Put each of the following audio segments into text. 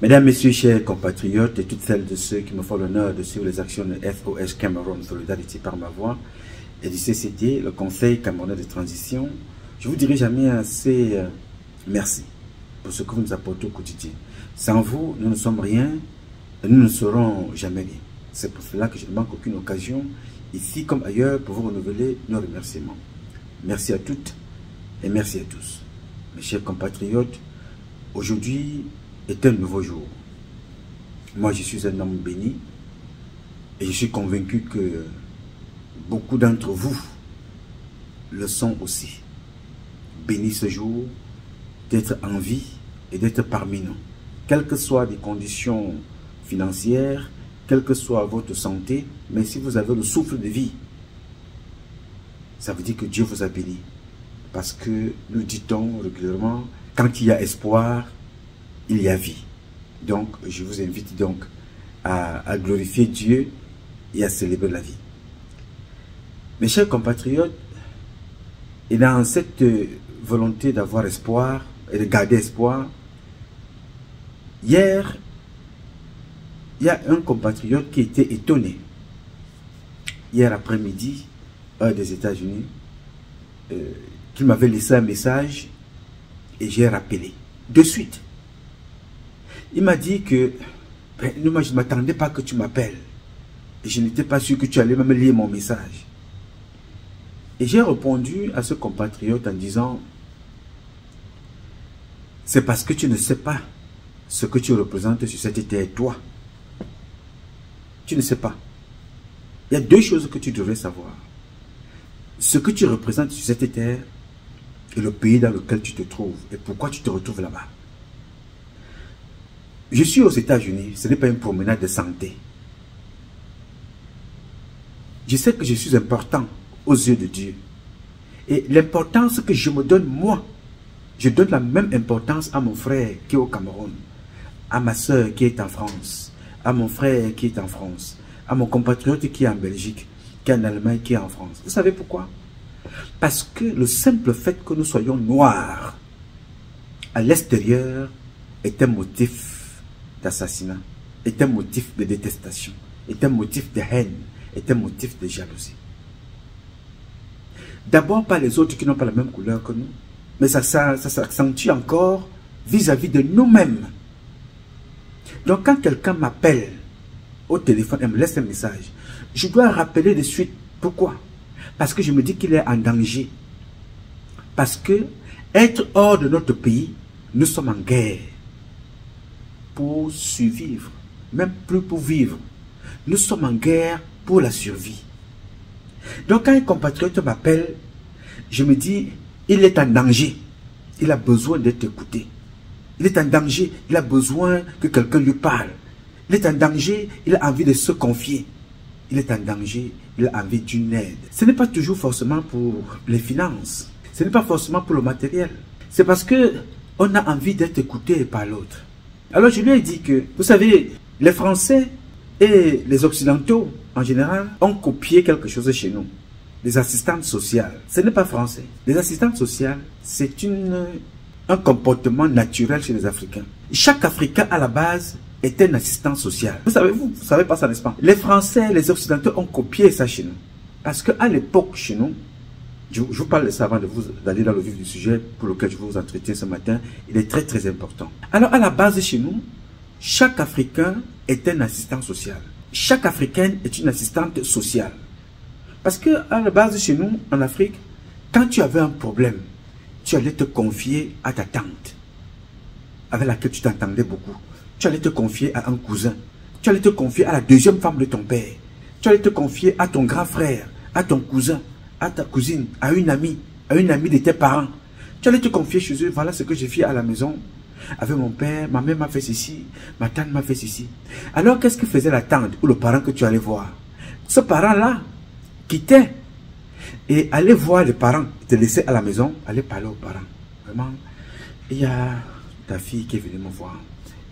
Mesdames, Messieurs, chers compatriotes et toutes celles de ceux qui me font l'honneur de suivre les actions de FOS Cameroun Solidarité par ma voix et du CCT, le Conseil camerounais de transition, je vous dirai jamais assez merci pour ce que vous nous apportez au quotidien. Sans vous, nous ne sommes rien et nous ne serons jamais rien. C'est pour cela que je ne manque aucune occasion, ici comme ailleurs, pour vous renouveler nos remerciements. Merci à toutes et merci à tous. Mes chers compatriotes, aujourd'hui est un nouveau jour. Moi, je suis un homme béni et je suis convaincu que beaucoup d'entre vous le sont aussi. Béni ce jour d'être en vie et d'être parmi nous. Quelles que soient les conditions financières, quelle que soit votre santé, mais si vous avez le souffle de vie, ça veut dire que Dieu vous a béni. Parce que nous dit-on régulièrement, quand il y a espoir, il y a vie. Donc, je vous invite donc à glorifier Dieu et à célébrer la vie. Mes chers compatriotes, et dans cette volonté d'avoir espoir et de garder espoir, hier, il y a un compatriote qui était étonné. Hier après-midi, heure des États-Unis, qui m'avait laissé un message et j'ai rappelé de suite. Il m'a dit que moi, je ne m'attendais pas que tu m'appelles. Et je n'étais pas sûr que tu allais même lire mon message. Et j'ai répondu à ce compatriote en disant, c'est parce que tu ne sais pas ce que tu représentes sur cette terre, toi. Tu ne sais pas. Il y a deux choses que tu devrais savoir. Ce que tu représentes sur cette terre et le pays dans lequel tu te trouves et pourquoi tu te retrouves là-bas. Je suis aux États-Unis, ce n'est pas une promenade de santé. Je sais que je suis important aux yeux de Dieu. Et l'importance que je me donne, moi, je donne la même importance à mon frère qui est au Cameroun, à ma soeur qui est en France, à mon frère qui est en France, à mon compatriote qui est en Belgique, qui est en Allemagne, qui est en France. Vous savez pourquoi? Parce que le simple fait que nous soyons noirs à l'extérieur est un motif d'assassinat, est un motif de détestation, est un motif de haine, est un motif de jalousie. D'abord par les autres qui n'ont pas la même couleur que nous, mais ça s'accentue encore vis-à-vis de nous-mêmes. Donc quand quelqu'un m'appelle au téléphone et me laisse un message, je dois rappeler de suite. Pourquoi? Parce que je me dis qu'il est en danger. Parce que être hors de notre pays, nous sommes en guerre. Pour survivre, même plus pour vivre. Nous sommes en guerre pour la survie. Donc quand un compatriote m'appelle, je me dis, il est en danger. Il a besoin d'être écouté. Il est en danger, il a besoin que quelqu'un lui parle. Il est en danger, il a envie de se confier. Il est en danger, il a envie d'une aide. Ce n'est pas toujours forcément pour les finances. Ce n'est pas forcément pour le matériel. C'est parce que on a envie d'être écouté par l'autre. Alors je lui ai dit que, vous savez, les Français et les Occidentaux, en général, ont copié quelque chose chez nous. Les assistantes sociales. Ce n'est pas français. Les assistantes sociales, c'est un comportement naturel chez les Africains. Chaque Africain, à la base, est un assistant social. Vous savez pas ça, n'est-ce pas? Les Français, les Occidentaux ont copié ça chez nous. Parce qu'à l'époque, chez nous, je vous parle de ça avant d'aller dans le vif du sujet pour lequel je vous entretiens ce matin. Il est très très important. Alors à la base chez nous, chaque Africain est un assistant social. Chaque Africaine est une assistante sociale. Parce que à la base chez nous, en Afrique, quand tu avais un problème, tu allais te confier à ta tante, avec laquelle tu t'entendais beaucoup. Tu allais te confier à un cousin. Tu allais te confier à la deuxième femme de ton père. Tu allais te confier à ton grand frère, à ton cousin, à ta cousine, à une amie de tes parents. Tu allais te confier chez eux. Voilà ce que j'ai fait à la maison. Avec mon père, ma mère m'a fait ceci, ma tante m'a fait ceci. Alors qu'est-ce que faisait la tante ou le parent que tu allais voir? Ce parent-là quittait et allait voir les parents, te laissait à la maison, allait parler aux parents. Vraiment, il y a ta fille qui est venue me voir.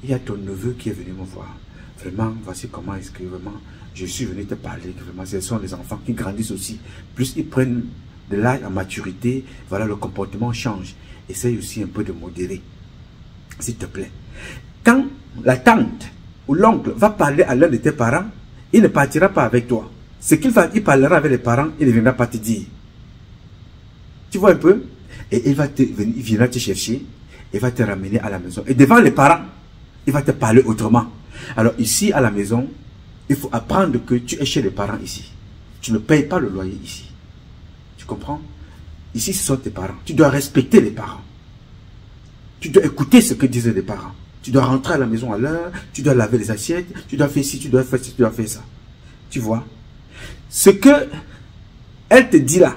Il y a ton neveu qui est venu me voir. Vraiment, voici comment est-ce que vraiment je suis venu te parler. Vraiment, ce sont les enfants qui grandissent aussi. Plus ils prennent de l'âge à maturité, voilà, le comportement change. Essaye aussi un peu de modérer, s'il te plaît. Quand la tante ou l'oncle va parler à l'un de tes parents, il ne partira pas avec toi. Ce qu'il va, il parlera avec les parents, il ne viendra pas te dire. Tu vois un peu? Et il viendra te chercher, il va te ramener à la maison. Et devant les parents, il va te parler autrement. Alors ici, à la maison, il faut apprendre que tu es chez les parents ici. Tu ne payes pas le loyer ici. Tu comprends? Ici, ce sont tes parents. Tu dois respecter les parents. Tu dois écouter ce que disent les parents. Tu dois rentrer à la maison à l'heure, tu dois laver les assiettes, tu dois faire ci, tu dois faire ci, tu dois faire ça. Tu vois? Ce que elle te dit là,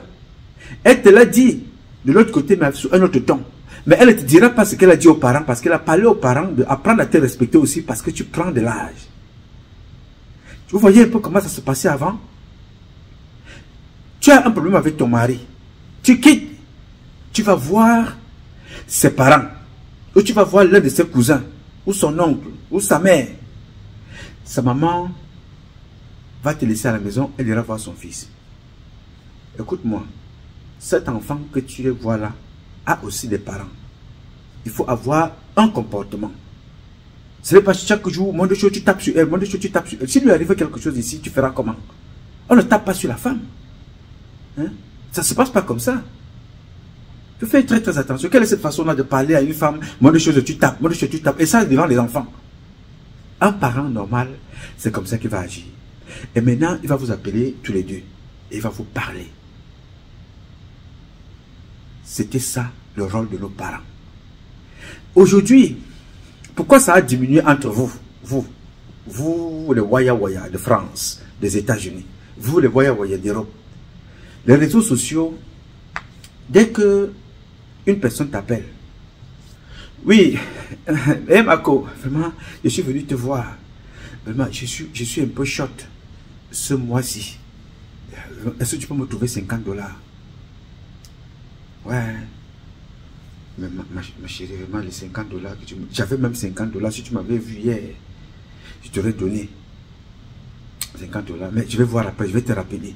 elle te l'a dit de l'autre côté, mais sous un autre ton. Mais elle ne te dira pas ce qu'elle a dit aux parents, parce qu'elle a parlé aux parents d'apprendre à te respecter aussi, parce que tu prends de l'âge. Vous voyez un peu comment ça se passait avant? Tu as un problème avec ton mari. Tu quittes. Tu vas voir ses parents. Ou tu vas voir l'un de ses cousins. Ou son oncle. Ou sa mère. Sa maman va te laisser à la maison. Elle ira voir son fils. Écoute-moi. Cet enfant que tu vois là a aussi des parents. Il faut avoir un comportement. Ce n'est pas chaque jour, mon Dieu, tu tapes sur elle, mon Dieu, tu tapes sur elle. S'il lui arrive quelque chose ici, tu feras comment? On ne tape pas sur la femme. Hein? Ça ne se passe pas comme ça. Tu fais très très attention. Quelle est cette façon-là de parler à une femme? Mon Dieu, tu tapes, mon Dieu, tu tapes. Et ça, devant les enfants. Un parent normal, c'est comme ça qu'il va agir. Et maintenant, il va vous appeler tous les deux. Et il va vous parler. C'était ça, le rôle de nos parents. Aujourd'hui, pourquoi ça a diminué entre vous? Vous les Waya de France, des États-Unis, vous les Waya d'Europe. Les réseaux sociaux, dès que une personne t'appelle, oui, hey Marco, vraiment, je suis venu te voir. Vraiment, je suis un peu short ce mois-ci. Est-ce que tu peux me trouver $50? Ouais. Mais ma chérie, vraiment, les $50 que tu me... J'avais même $50. Si tu m'avais vu hier, je t'aurais donné $50. Mais je vais voir après, je vais te rappeler.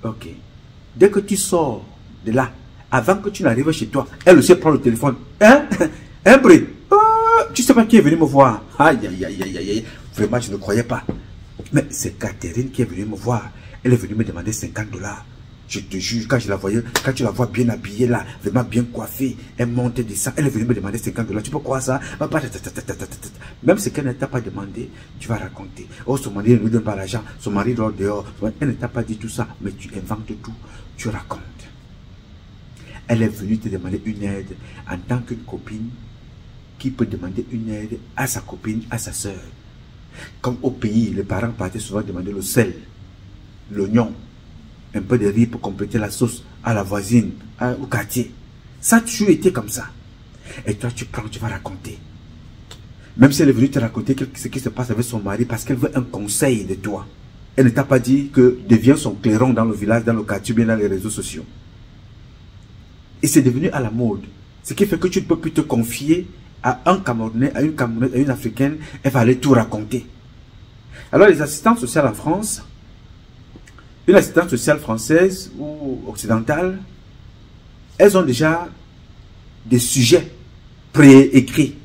Ok. Dès que tu sors de là, avant que tu n'arrives chez toi, elle aussi prend le téléphone. Hein? Hein, Bri? Oh, tu sais pas qui est venu me voir? Aïe, aïe, aïe, aïe, aïe. Vraiment, je ne croyais pas. Mais c'est Catherine qui est venue me voir. Elle est venue me demander $50. Je te jure, quand je la voyais, quand tu la vois bien habillée là, vraiment bien coiffée, elle monte et descend, elle est venue me demander $50. Tu peux croire ça? Même ce qu'elle ne t'a pas demandé, tu vas raconter. Oh, son mari ne lui donne pas l'argent, son mari dort dehors. Elle ne t'a pas dit tout ça, mais tu inventes tout, tu racontes. Elle est venue te demander une aide en tant qu'une copine qui peut demander une aide à sa copine, à sa soeur. Comme au pays, les parents partaient souvent demander le sel, l'oignon, un peu de riz pour compléter la sauce à la voisine, au quartier. Ça a toujours été comme ça. Et toi, tu prends, tu vas raconter. Même si elle est venue te raconter ce qui se passe avec son mari parce qu'elle veut un conseil de toi. Elle ne t'a pas dit que deviens son clairon dans le village, dans le quartier, bien dans les réseaux sociaux. Et c'est devenu à la mode. Ce qui fait que tu ne peux plus te confier à un Camerounais, à une Camerounaise, à une Africaine. Elle va aller tout raconter. Alors les assistantes sociales en France, une assistante sociale française ou occidentale, elles ont déjà des sujets préécrits.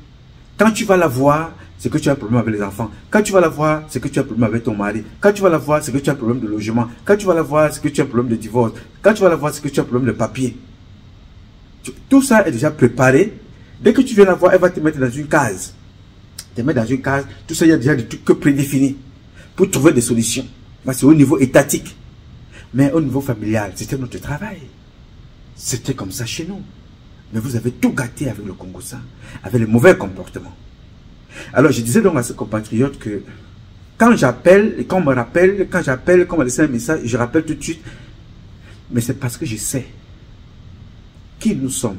Quand tu vas la voir, c'est que tu as un problème avec les enfants. Quand tu vas la voir, c'est que tu as un problème avec ton mari. Quand tu vas la voir, c'est que tu as un problème de logement. Quand tu vas la voir, c'est que tu as un problème de divorce. Quand tu vas la voir, c'est que tu as un problème de papier. Tout ça est déjà préparé. Dès que tu viens la voir, elle va te mettre dans une case. Te mettre dans une case, tout ça, il y a déjà des trucs prédéfinis pour trouver des solutions. C'est au niveau étatique. Mais au niveau familial, c'était notre travail. C'était comme ça chez nous. Mais vous avez tout gâté avec le Congo-Ça, avec les mauvais comportements. Alors, je disais donc à ce compatriote que quand j'appelle, et quand on me rappelle, quand j'appelle, quand on me laisse un message, je rappelle tout de suite. Mais c'est parce que je sais qui nous sommes,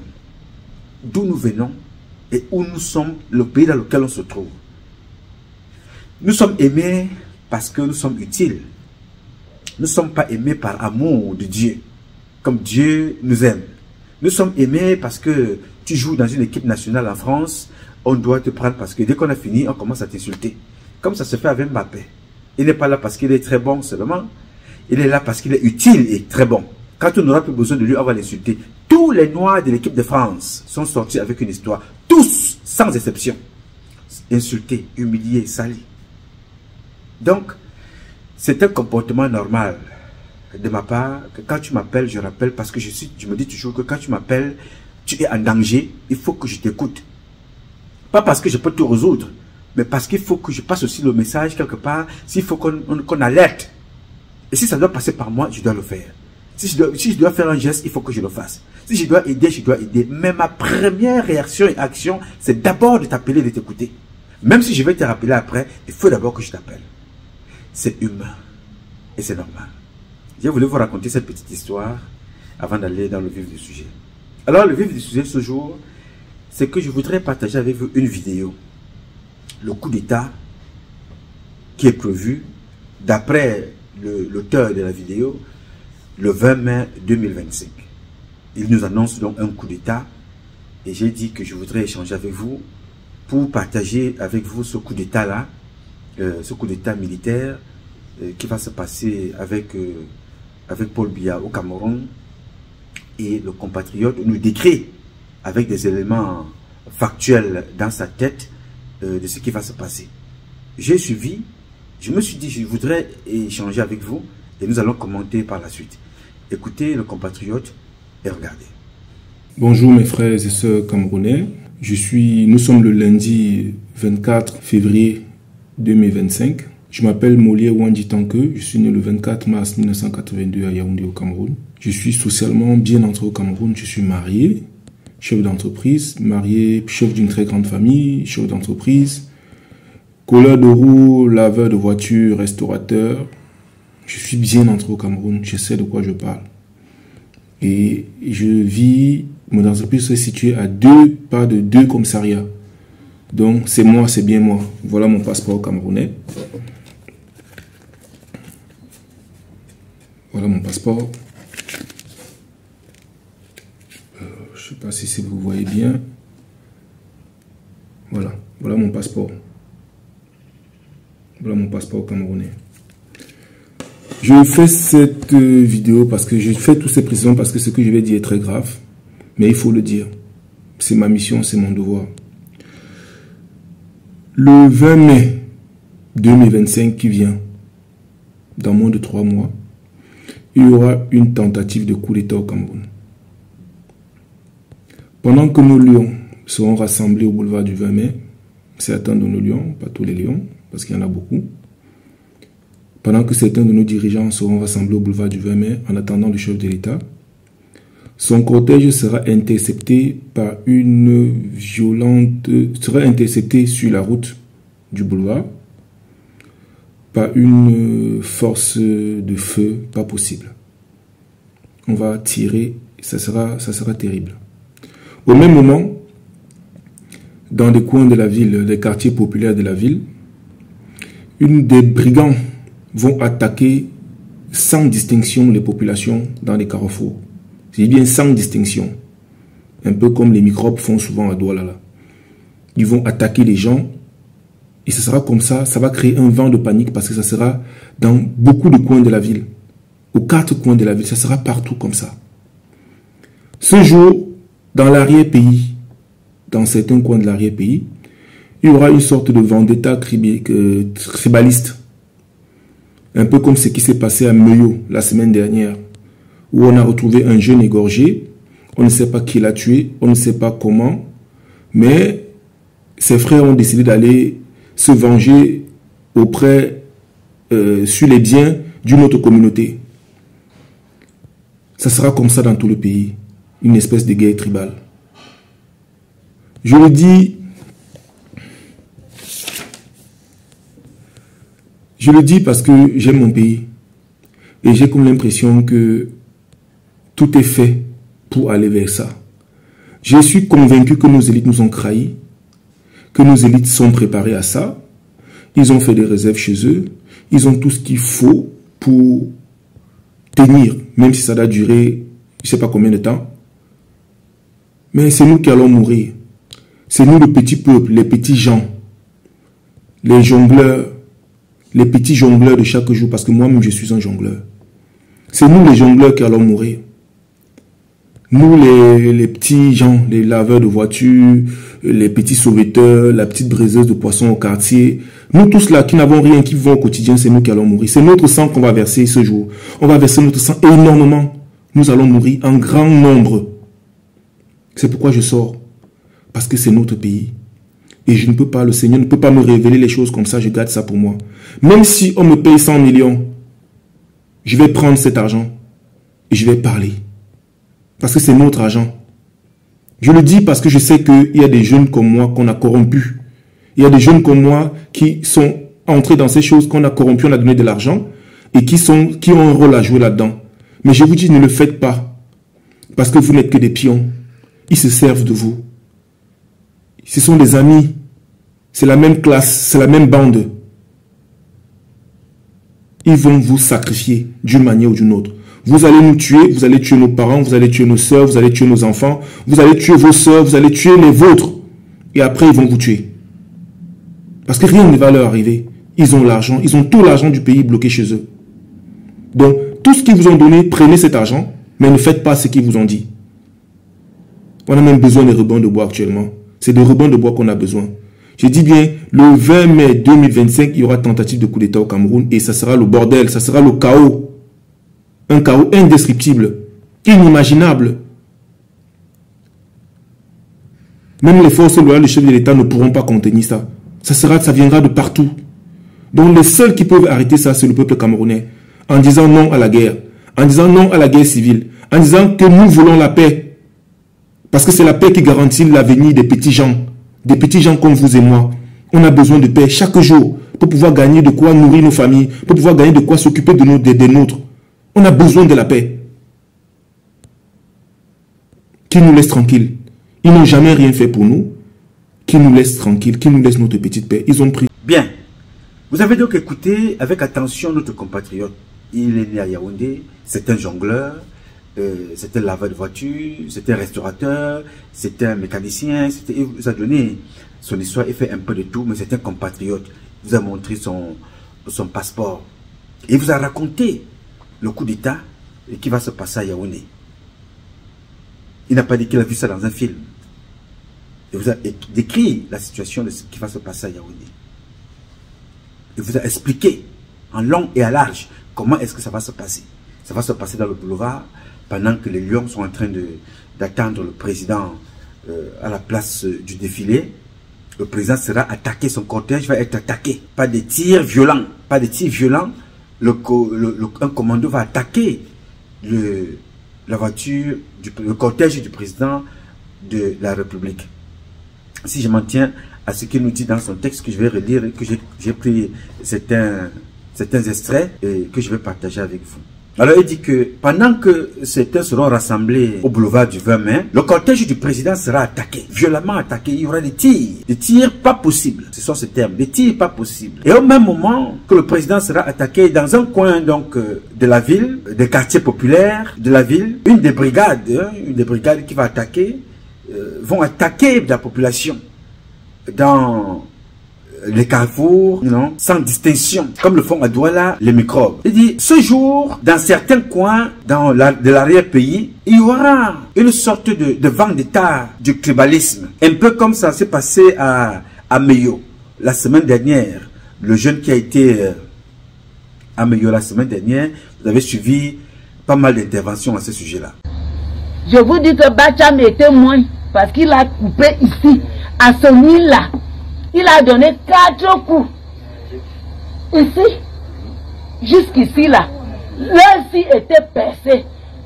d'où nous venons et où nous sommes, le pays dans lequel on se trouve. Nous sommes aimés parce que nous sommes utiles. Nous ne sommes pas aimés par amour de Dieu, comme Dieu nous aime. Nous sommes aimés parce que tu joues dans une équipe nationale en France, on doit te prendre parce que dès qu'on a fini, on commence à t'insulter. Comme ça se fait avec Mbappé. Il n'est pas là parce qu'il est très bon seulement, il est là parce qu'il est utile et très bon. Quand on n'aura plus besoin de lui, on va l'insulter. Tous les Noirs de l'équipe de France sont sortis avec une histoire. Tous, sans exception. insulté, humilié, sali. Donc, c'est un comportement normal de ma part que quand tu m'appelles, je rappelle parce que je me dis toujours que quand tu m'appelles, tu es en danger, il faut que je t'écoute. Pas parce que je peux tout résoudre, mais parce qu'il faut que je passe aussi le message quelque part, s'il faut qu'on alerte. Et si ça doit passer par moi, je dois le faire. Si je dois faire un geste, il faut que je le fasse. Si je dois aider, je dois aider. Mais ma première réaction et action, c'est d'abord de t'appeler, de t'écouter. Même si je vais te rappeler après, il faut d'abord que je t'appelle. C'est humain. Et c'est normal. Je voulais vous raconter cette petite histoire avant d'aller dans le vif du sujet. Alors, le vif du sujet ce jour, c'est que je voudrais partager avec vous une vidéo. Le coup d'État qui est prévu, d'après l'auteur de la vidéo, le 20 mai 2025. Il nous annonce donc un coup d'État et j'ai dit que je voudrais échanger avec vous pour partager avec vous ce coup d'État-là, ce coup d'État militaire qui va se passer avec Paul Biya au Cameroun, et le compatriote nous décrit avec des éléments factuels dans sa tête de ce qui va se passer. J'ai suivi, je me suis dit je voudrais échanger avec vous et nous allons commenter par la suite. Écoutez le compatriote et regardez. Bonjour mes frères et sœurs camerounais. Nous sommes le lundi 24 février 2025. Je m'appelle Molière Wandi Tanke. Je suis né le 24 mars 1982 à Yaoundé au Cameroun. Je suis socialement bien entré au Cameroun. Je suis marié, chef d'entreprise, marié, chef d'une très grande famille, chef d'entreprise, colleur de roue, laveur de voitures, restaurateur. Je suis bien entré au Cameroun. Je sais de quoi je parle. Et mon entreprise est située à 2 pas de 2 commissariats. Donc c'est moi, c'est bien moi. Voilà mon passeport camerounais. Voilà mon passeport. Je ne sais pas si vous voyez bien. Voilà mon passeport. Voilà mon passeport camerounais. Je fais cette vidéo parce que je fais toutes ces précisions parce que ce que je vais dire est très grave. Mais il faut le dire. C'est ma mission, c'est mon devoir. Le 20 mai 2025 qui vient, dans moins de 3 mois, il y aura une tentative de coup d'État au Cameroun. Pendant que nos lions seront rassemblés au boulevard du 20 mai, certains de nos lions, pas tous les lions, parce qu'il y en a beaucoup, pendant que certains de nos dirigeants seront rassemblés au boulevard du 20 mai en attendant le chef de l'État, son cortège sera intercepté par sera intercepté sur la route du boulevard par une force de feu pas possible. On va tirer, ça sera terrible. Au même moment, dans des coins de la ville, des quartiers populaires de la ville, des brigands vont attaquer sans distinction les populations dans les carrefours. C'est bien sans distinction. Un peu comme les microbes font souvent à Douala. Ils vont attaquer les gens et ce sera comme ça, ça va créer un vent de panique parce que ça sera dans beaucoup de coins de la ville. Aux 4 coins de la ville, ça sera partout comme ça. Ce jour, dans l'arrière-pays, dans certains coins de l'arrière-pays, il y aura une sorte de vendetta tribaliste. Un peu comme ce qui s'est passé à Meyo la semaine dernière, où on a retrouvé un jeune égorgé. On ne sait pas qui l'a tué, on ne sait pas comment, mais ses frères ont décidé d'aller se venger sur les biens d'une autre communauté. Ça sera comme ça dans tout le pays, une espèce de guerre tribale. Je le dis parce que j'aime mon pays et j'ai comme l'impression que tout est fait pour aller vers ça. Je suis convaincu que nos élites nous ont trahis, que nos élites sont préparées à ça. Ils ont fait des réserves chez eux. Ils ont tout ce qu'il faut pour tenir, même si ça doit durer, je ne sais pas combien de temps. Mais c'est nous qui allons mourir. C'est nous le petit peuple, les petits gens, les jongleurs, les petits jongleurs de chaque jour, parce que moi-même je suis un jongleur. C'est nous les jongleurs qui allons mourir. Nous, les petits gens, les laveurs de voitures, les petits sauveteurs, la petite braiseuse de poissons au quartier, nous tous là qui n'avons rien, qui vivons au quotidien, c'est nous qui allons mourir. C'est notre sang qu'on va verser ce jour. On va verser notre sang énormément. Nous allons mourir en grand nombre. C'est pourquoi je sors. Parce que c'est notre pays. Et je ne peux pas, le Seigneur ne peut pas me révéler les choses comme ça, je garde ça pour moi. Même si on me paye 100 millions, je vais prendre cet argent et je vais parler. Parce que c'est notre argent. Je le dis parce que je sais qu'il y a des jeunes comme moi qu'on a corrompus. Il y a des jeunes comme moi qui sont entrés dans ces choses qu'on a corrompues, on a donné de l'argent et qui ont un rôle à jouer là-dedans. Mais je vous dis, ne le faites pas. Parce que vous n'êtes que des pions. Ils se servent de vous. Ce sont des amis. C'est la même classe, c'est la même bande. Ils vont vous sacrifier d'une manière ou d'une autre. Vous allez nous tuer, vous allez tuer nos parents, vous allez tuer nos soeurs, vous allez tuer nos enfants, vous allez tuer vos soeurs, vous allez tuer les vôtres. Et après, ils vont vous tuer. Parce que rien ne va leur arriver. Ils ont l'argent, ils ont tout l'argent du pays bloqué chez eux. Donc, tout ce qu'ils vous ont donné, prenez cet argent, mais ne faites pas ce qu'ils vous ont dit. On a même besoin des rebonds de bois actuellement. C'est des rebonds de bois qu'on a besoin. Je dis bien, le 20 mai 2025, il y aura tentative de coup d'État au Cameroun et ça sera le bordel, ça sera le chaos. Un chaos indescriptible, inimaginable. Même les forces loyales du chef de l'État ne pourront pas contenir ça. Ça viendra de partout. Donc les seuls qui peuvent arrêter ça, c'est le peuple camerounais. En disant non à la guerre. En disant non à la guerre civile. En disant que nous voulons la paix. Parce que c'est la paix qui garantit l'avenir des petits gens. Des petits gens comme vous et moi. On a besoin de paix chaque jour pour pouvoir gagner de quoi nourrir nos familles, pour pouvoir gagner de quoi s'occuper des nôtres. On a besoin de la paix. Qui nous laisse tranquilles. Ils n'ont jamais rien fait pour nous. Qui nous laisse tranquilles, qui nous laisse notre petite paix. Ils ont pris. Bien. Vous avez donc écouté avec attention notre compatriote. Il est né à Yaoundé, c'est un jongleur, c'est un laveur de voiture, c'est un restaurateur, c'est un mécanicien, il vous a donné son histoire, il fait un peu de tout, mais c'est un compatriote. Il vous a montré son passeport. Et il vous a raconté le coup d'État et qui va se passer à Yaoundé. Il n'a pas dit qu'il a vu ça dans un film. Il vous a décrit la situation de ce qui va se passer à Yaoundé. Il vous a expliqué en long et à large comment est-ce que ça va se passer. Ça va se passer dans le boulevard pendant que les lions sont en train d'attendre le président à la place du défilé. Le président sera attaqué, son cortège va être attaqué. Pas de tirs violents. Pas de tirs violents. Un commando va attaquer la voiture, le cortège du président de la République. Si je m'en tiens à ce qu'il nous dit dans son texte que je vais relire et que j'ai pris certains extraits et que je vais partager avec vous. Alors il dit que pendant que certains seront rassemblés au boulevard du 20 mai, le cortège du président sera attaqué, violemment attaqué. Il y aura des tirs pas possibles. Ce sont ces termes, des tirs pas possibles. Et au même moment que le président sera attaqué dans un coin donc de la ville, des quartiers populaires de la ville, une des brigades qui va attaquer, vont attaquer la population dans les carrefours, sans distinction, comme le font à Douala les microbes. Il dit, ce jour, dans certains coins de l'arrière-pays, il y aura une sorte de vendetta du tribalisme. Un peu comme ça s'est passé à Meyo la semaine dernière. Le jeune qui a été à Meyo la semaine dernière, vous avez suivi pas mal d'interventions à ce sujet-là. Je vous dis que Bacham est témoin parce qu'il a coupé ici, à ce nid-là. Il a donné 4 coups. Ici, jusqu'ici là. L'œil-ci était percé.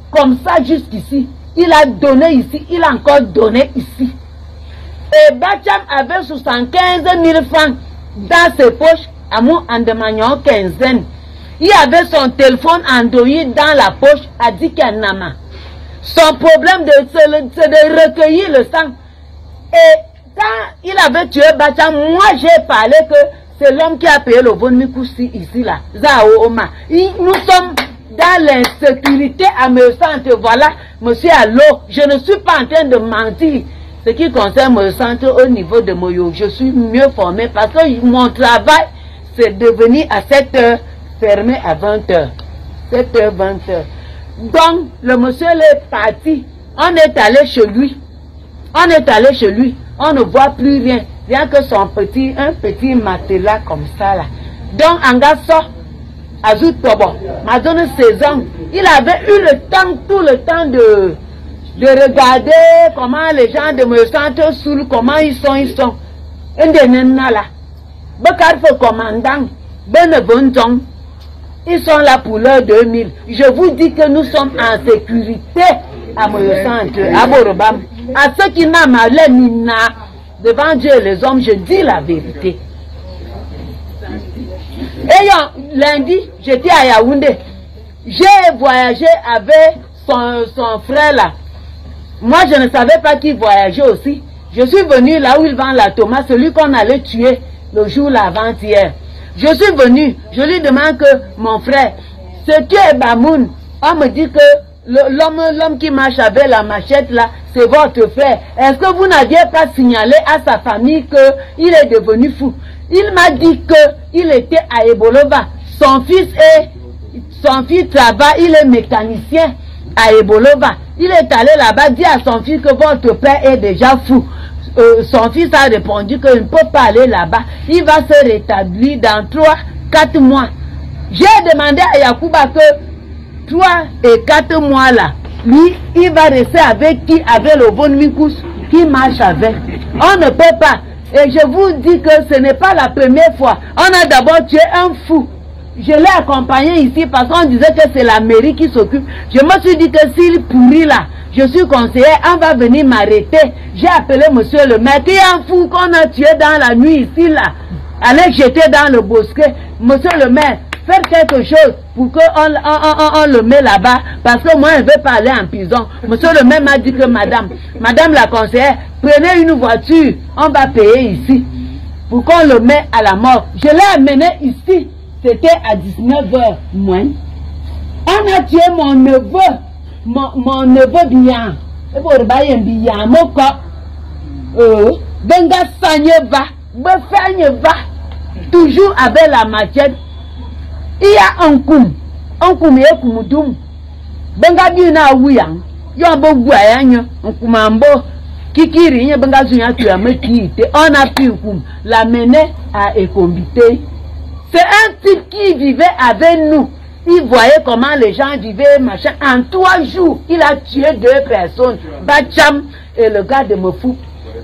Comme ça jusqu'ici. Il a donné ici, il a encore donné ici. Et Bacham avait 75 000 francs dans ses poches, à moi en demandant quinzaine. Il avait son téléphone Android dans la poche, a dit qu'il en a. Son problème c'est de recueillir le sang. Et quand il avait tué Bacham, moi j'ai parlé que c'est l'homme qui a payé le bon Mikoussi ici là. Zao Oma. Nous sommes dans l'insécurité à me sentir. Voilà, monsieur Allo, je ne suis pas en train de mentir. Ce qui concerne me sentir au niveau de Moyo, je suis mieux formé parce que mon travail, c'est de venir à 7 h, fermé à 20 h. 7 h, 20 h. Donc, le monsieur est parti On est allé chez lui. On est allé chez lui. On ne voit plus rien. Rien que un petit matelas comme ça là. Donc, un garçon, Azout Tobo, m'a donné 16 ans. Il avait eu le temps, tout le temps de regarder comment les gens de me sentent sous, comment ils sont. Un des nena là. Bekarfo commandant, Benevonton. Ils sont là pour l'heure 2000. Je vous dis que nous sommes en sécurité à Moyocentre, à Borobam. À ceux qui n'ont malheur ni n'a, devant Dieu et les hommes, je dis la vérité. Et lundi, j'étais à Yaoundé. J'ai voyagé avec son frère là. Moi, je ne savais pas qu'il voyageait aussi. Je suis venu là où il vend la tomate, celui qu'on allait tuer le jour l'avant-hier. Je suis venu, je lui demande que mon frère, c'est tu es Bamoun. On me dit que l'homme qui marche avec la machette là, c'est votre frère. Est-ce que vous n'aviez pas signalé à sa famille qu'il est devenu fou? Il m'a dit qu'il était à Ebolova. Son fils là-bas, il est mécanicien à Ebolova. Il est allé là-bas dire à son fils que votre père est déjà fou. Son fils a répondu qu'il ne peut pas aller là-bas. Il va se rétablir dans 3-4 mois. J'ai demandé à Yacouba que 3 et 4 mois là, lui, il va rester avec qui? Avec le bon Mikous qui marche avec. On ne peut pas. Et je vous dis que ce n'est pas la première fois. On a d'abord tué un fou. Je l'ai accompagné ici parce qu'on disait que c'est la mairie qui s'occupe. Je me suis dit que s'il pourrit là, je suis conseiller, on va venir m'arrêter. J'ai appelé monsieur le maire, il y a un fou qu'on a tué dans la nuit ici là. Allez jeter dans le bosquet. Monsieur le maire, faites quelque chose pour qu'on le met là-bas. Parce que moi, je ne veux pas aller en prison. Monsieur le maire m'a dit que madame la conseillère, prenez une voiture, on va payer ici. Pour qu'on le mette à la mort. Je l'ai amené ici. C'était à 19h moins. On a tué mon neveu. Mon neveu bien. Et pour le bien, mon corps. Benga Sanye va. Toujours avec la machette. Il y a un koum. Un koum et un koumoudoum. Benga bien ouyang. Yon bo guayanyo. Un koumambo. Kikiri, yon benga zunya tu a me quitte. On a pu l'amener à Ekombité. C'est un type qui vivait avec nous. Il voyait comment les gens vivaient, machin. En 3 jours, il a tué 2 personnes. Bacham et le gars de Mofou.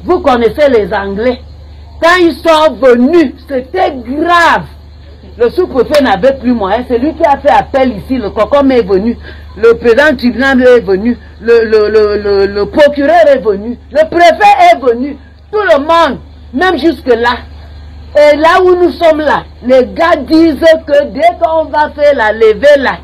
Vous connaissez les Anglais. Quand ils sont venus, c'était grave. Le sous-préfet n'avait plus moyen. C'est lui qui a fait appel ici. Le COCOM est venu. Le président du tribunal est venu. Le procureur est venu. Le préfet est venu. Tout le monde, même jusque-là. Et là où nous sommes là, les gars disent que dès qu'on va faire la levée là,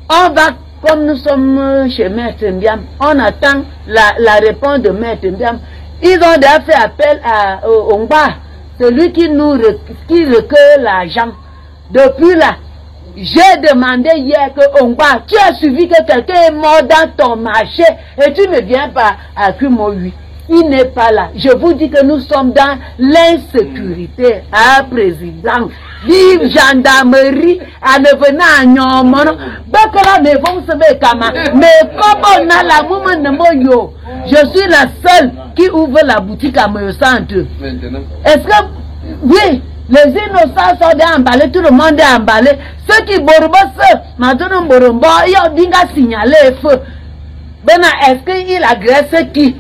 on va, comme nous sommes chez Maître Ndiam, on attend la réponse de Maître Ndiam. Ils ont déjà fait appel à Ongba, celui qui recueille l'argent. Depuis là, j'ai demandé hier que Ongba, tu as suivi que quelqu'un est mort dans ton marché et tu ne viens pas à Kumoui. Il n'est pas là. Je vous dis que nous sommes dans l'insécurité. Ah, président. Vive gendarmerie. À ne venir à Nyomono. Bakala ne vont se faire kama. Mais comme on a la mouvement de Moyo, je suis la seule qui ouvre la boutique à Moyocentre. Est-ce que, oui, les innocents sont emballés, tout le monde est emballé. Ceux qui borbossent, maintenant borombo, ils ont déjà signalé feu. Ben, est-ce qu'il agresse qui?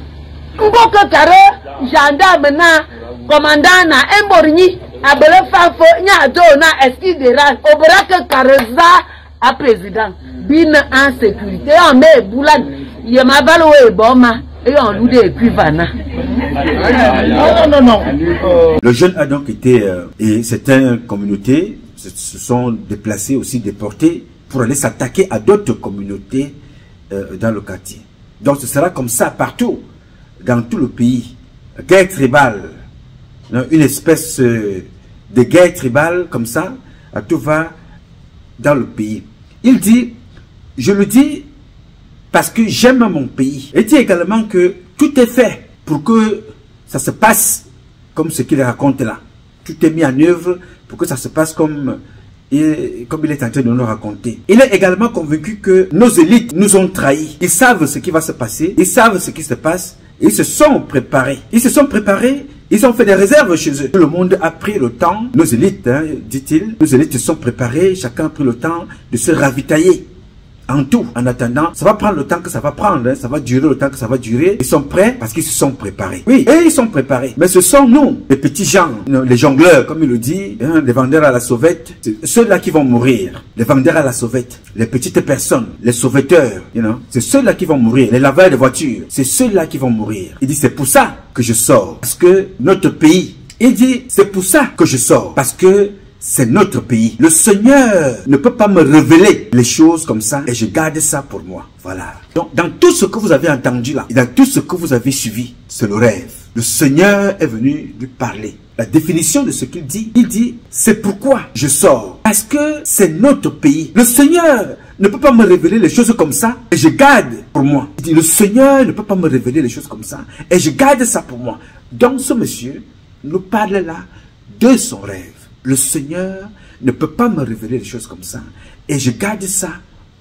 Mboko kare gendarme na commandant na emborni abele fafo nya do na eskidera obraka kareza a président bin en sécurité on met boulan yema balo e boma et on loue des cuivana. Non. Le jeune a donc été et certaines communautés se sont déplacées aussi déportées pour aller s'attaquer à d'autres communautés dans le quartier. Donc ce sera comme ça partout. Dans tout le pays, guerre tribale, une espèce de guerre tribale comme ça, tout va dans le pays. Il dit, je le dis parce que j'aime mon pays. Il dit également que tout est fait pour que ça se passe comme ce qu'il raconte là. Tout est mis en œuvre pour que ça se passe comme Et comme il est en train de nous raconter, il est également convaincu que nos élites nous ont trahis. Ils savent ce qui va se passer, ils savent ce qui se passe, et ils se sont préparés. Ils se sont préparés, ils ont fait des réserves chez eux. Tout le monde a pris le temps, nos élites, hein, dit-il, nos élites se sont préparés, chacun a pris le temps de se ravitailler. En tout, en attendant, ça va prendre le temps que ça va prendre, hein, ça va durer le temps que ça va durer. Ils sont prêts parce qu'ils se sont préparés. Oui, et ils sont préparés. Mais ce sont nous, les petits gens, les jongleurs, comme il le dit, hein, les vendeurs à la sauvette, ceux-là qui vont mourir. Les vendeurs à la sauvette, les petites personnes, les sauveteurs, c'est ceux-là qui vont mourir. Les laveurs de voitures, c'est ceux-là qui vont mourir. Il dit, c'est pour ça que je sors. Parce que notre pays, il dit, c'est pour ça que je sors. Parce que c'est notre pays. Le Seigneur ne peut pas me révéler les choses comme ça et je garde ça pour moi. Voilà. Donc, dans tout ce que vous avez entendu là, et dans tout ce que vous avez suivi, c'est le rêve. Le Seigneur est venu lui parler. La définition de ce qu'il dit, c'est pourquoi je sors. Parce que c'est notre pays. Le Seigneur ne peut pas me révéler les choses comme ça et je garde pour moi. Il dit, le Seigneur ne peut pas me révéler les choses comme ça et je garde ça pour moi. Donc, ce monsieur nous parle là de son rêve. Le Seigneur ne peut pas me révéler des choses comme ça. Et je garde ça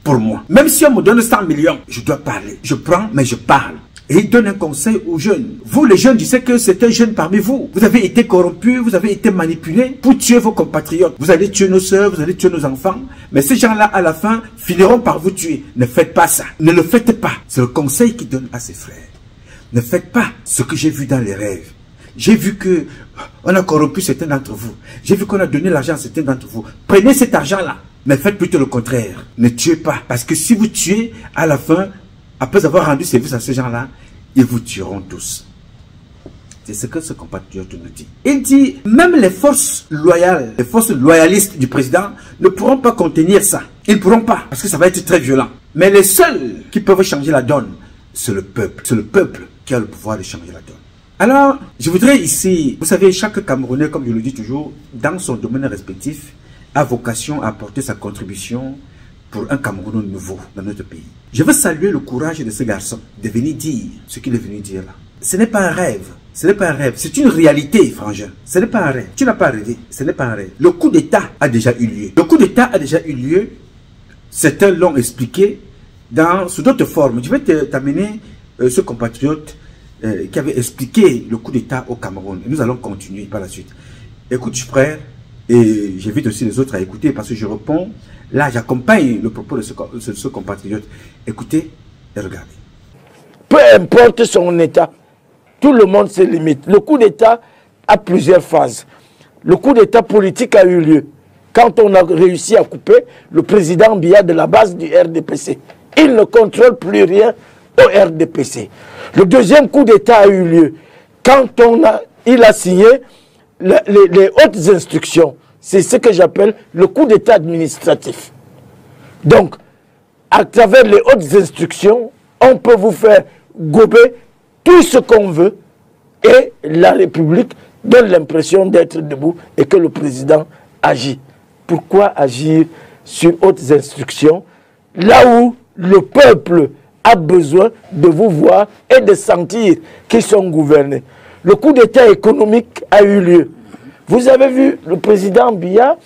pour moi. Même si on me donne 100 millions, je dois parler. Je prends, mais je parle. Et il donne un conseil aux jeunes. Vous, les jeunes, je sais que c'est un jeune parmi vous. Vous avez été corrompus, vous avez été manipulés pour tuer vos compatriotes. Vous allez tuer nos soeurs, vous allez tuer nos enfants. Mais ces gens-là, à la fin, finiront par vous tuer. Ne faites pas ça. Ne le faites pas. C'est le conseil qu'il donne à ses frères. Ne faites pas ce que j'ai vu dans les rêves. J'ai vu que on a corrompu certains d'entre vous. J'ai vu qu'on a donné l'argent à certains d'entre vous. Prenez cet argent-là. Mais faites plutôt le contraire. Ne tuez pas. Parce que si vous tuez, à la fin, après avoir rendu service à ces gens-là, ils vous tueront tous. C'est ce que ce compatriote nous dit. Il dit, même les forces loyales, les forces loyalistes du président ne pourront pas contenir ça. Ils ne pourront pas. Parce que ça va être très violent. Mais les seuls qui peuvent changer la donne, c'est le peuple. C'est le peuple qui a le pouvoir de changer la donne. Alors, je voudrais ici, vous savez, chaque Camerounais, comme je le dis toujours, dans son domaine respectif, a vocation à apporter sa contribution pour un Cameroun nouveau dans notre pays. Je veux saluer le courage de ce garçon de venir dire ce qu'il est venu dire là. Ce n'est pas un rêve, ce n'est pas un rêve, c'est une réalité, frangin. Ce n'est pas un rêve, tu n'as pas rêvé, ce n'est pas un rêve. Le coup d'État a déjà eu lieu. Le coup d'État a déjà eu lieu, certains l'ont expliqué sous d'autres formes. Je vais t'amener ce compatriote qui avait expliqué le coup d'État au Cameroun. Et nous allons continuer par la suite. Écoute, frère, et j'invite aussi les autres à écouter parce que je réponds. Là, j'accompagne le propos de ce compatriote. Écoutez et regardez. Peu importe son état, tout le monde se limite. Le coup d'État a plusieurs phases. Le coup d'État politique a eu lieu quand on a réussi à couper le président Biya de la base du RDPC. Il ne contrôle plus rien au RDPC. Le deuxième coup d'État a eu lieu quand il a signé les hautes instructions. C'est ce que j'appelle le coup d'État administratif. Donc, à travers les hautes instructions, on peut vous faire gober tout ce qu'on veut et la République donne l'impression d'être debout et que le président agit. Pourquoi agir sur hautes instructions là où le peuple a besoin de vous voir et de sentir qu'ils sont gouvernés? Le coup d'État économique a eu lieu. Vous avez vu, le président Biya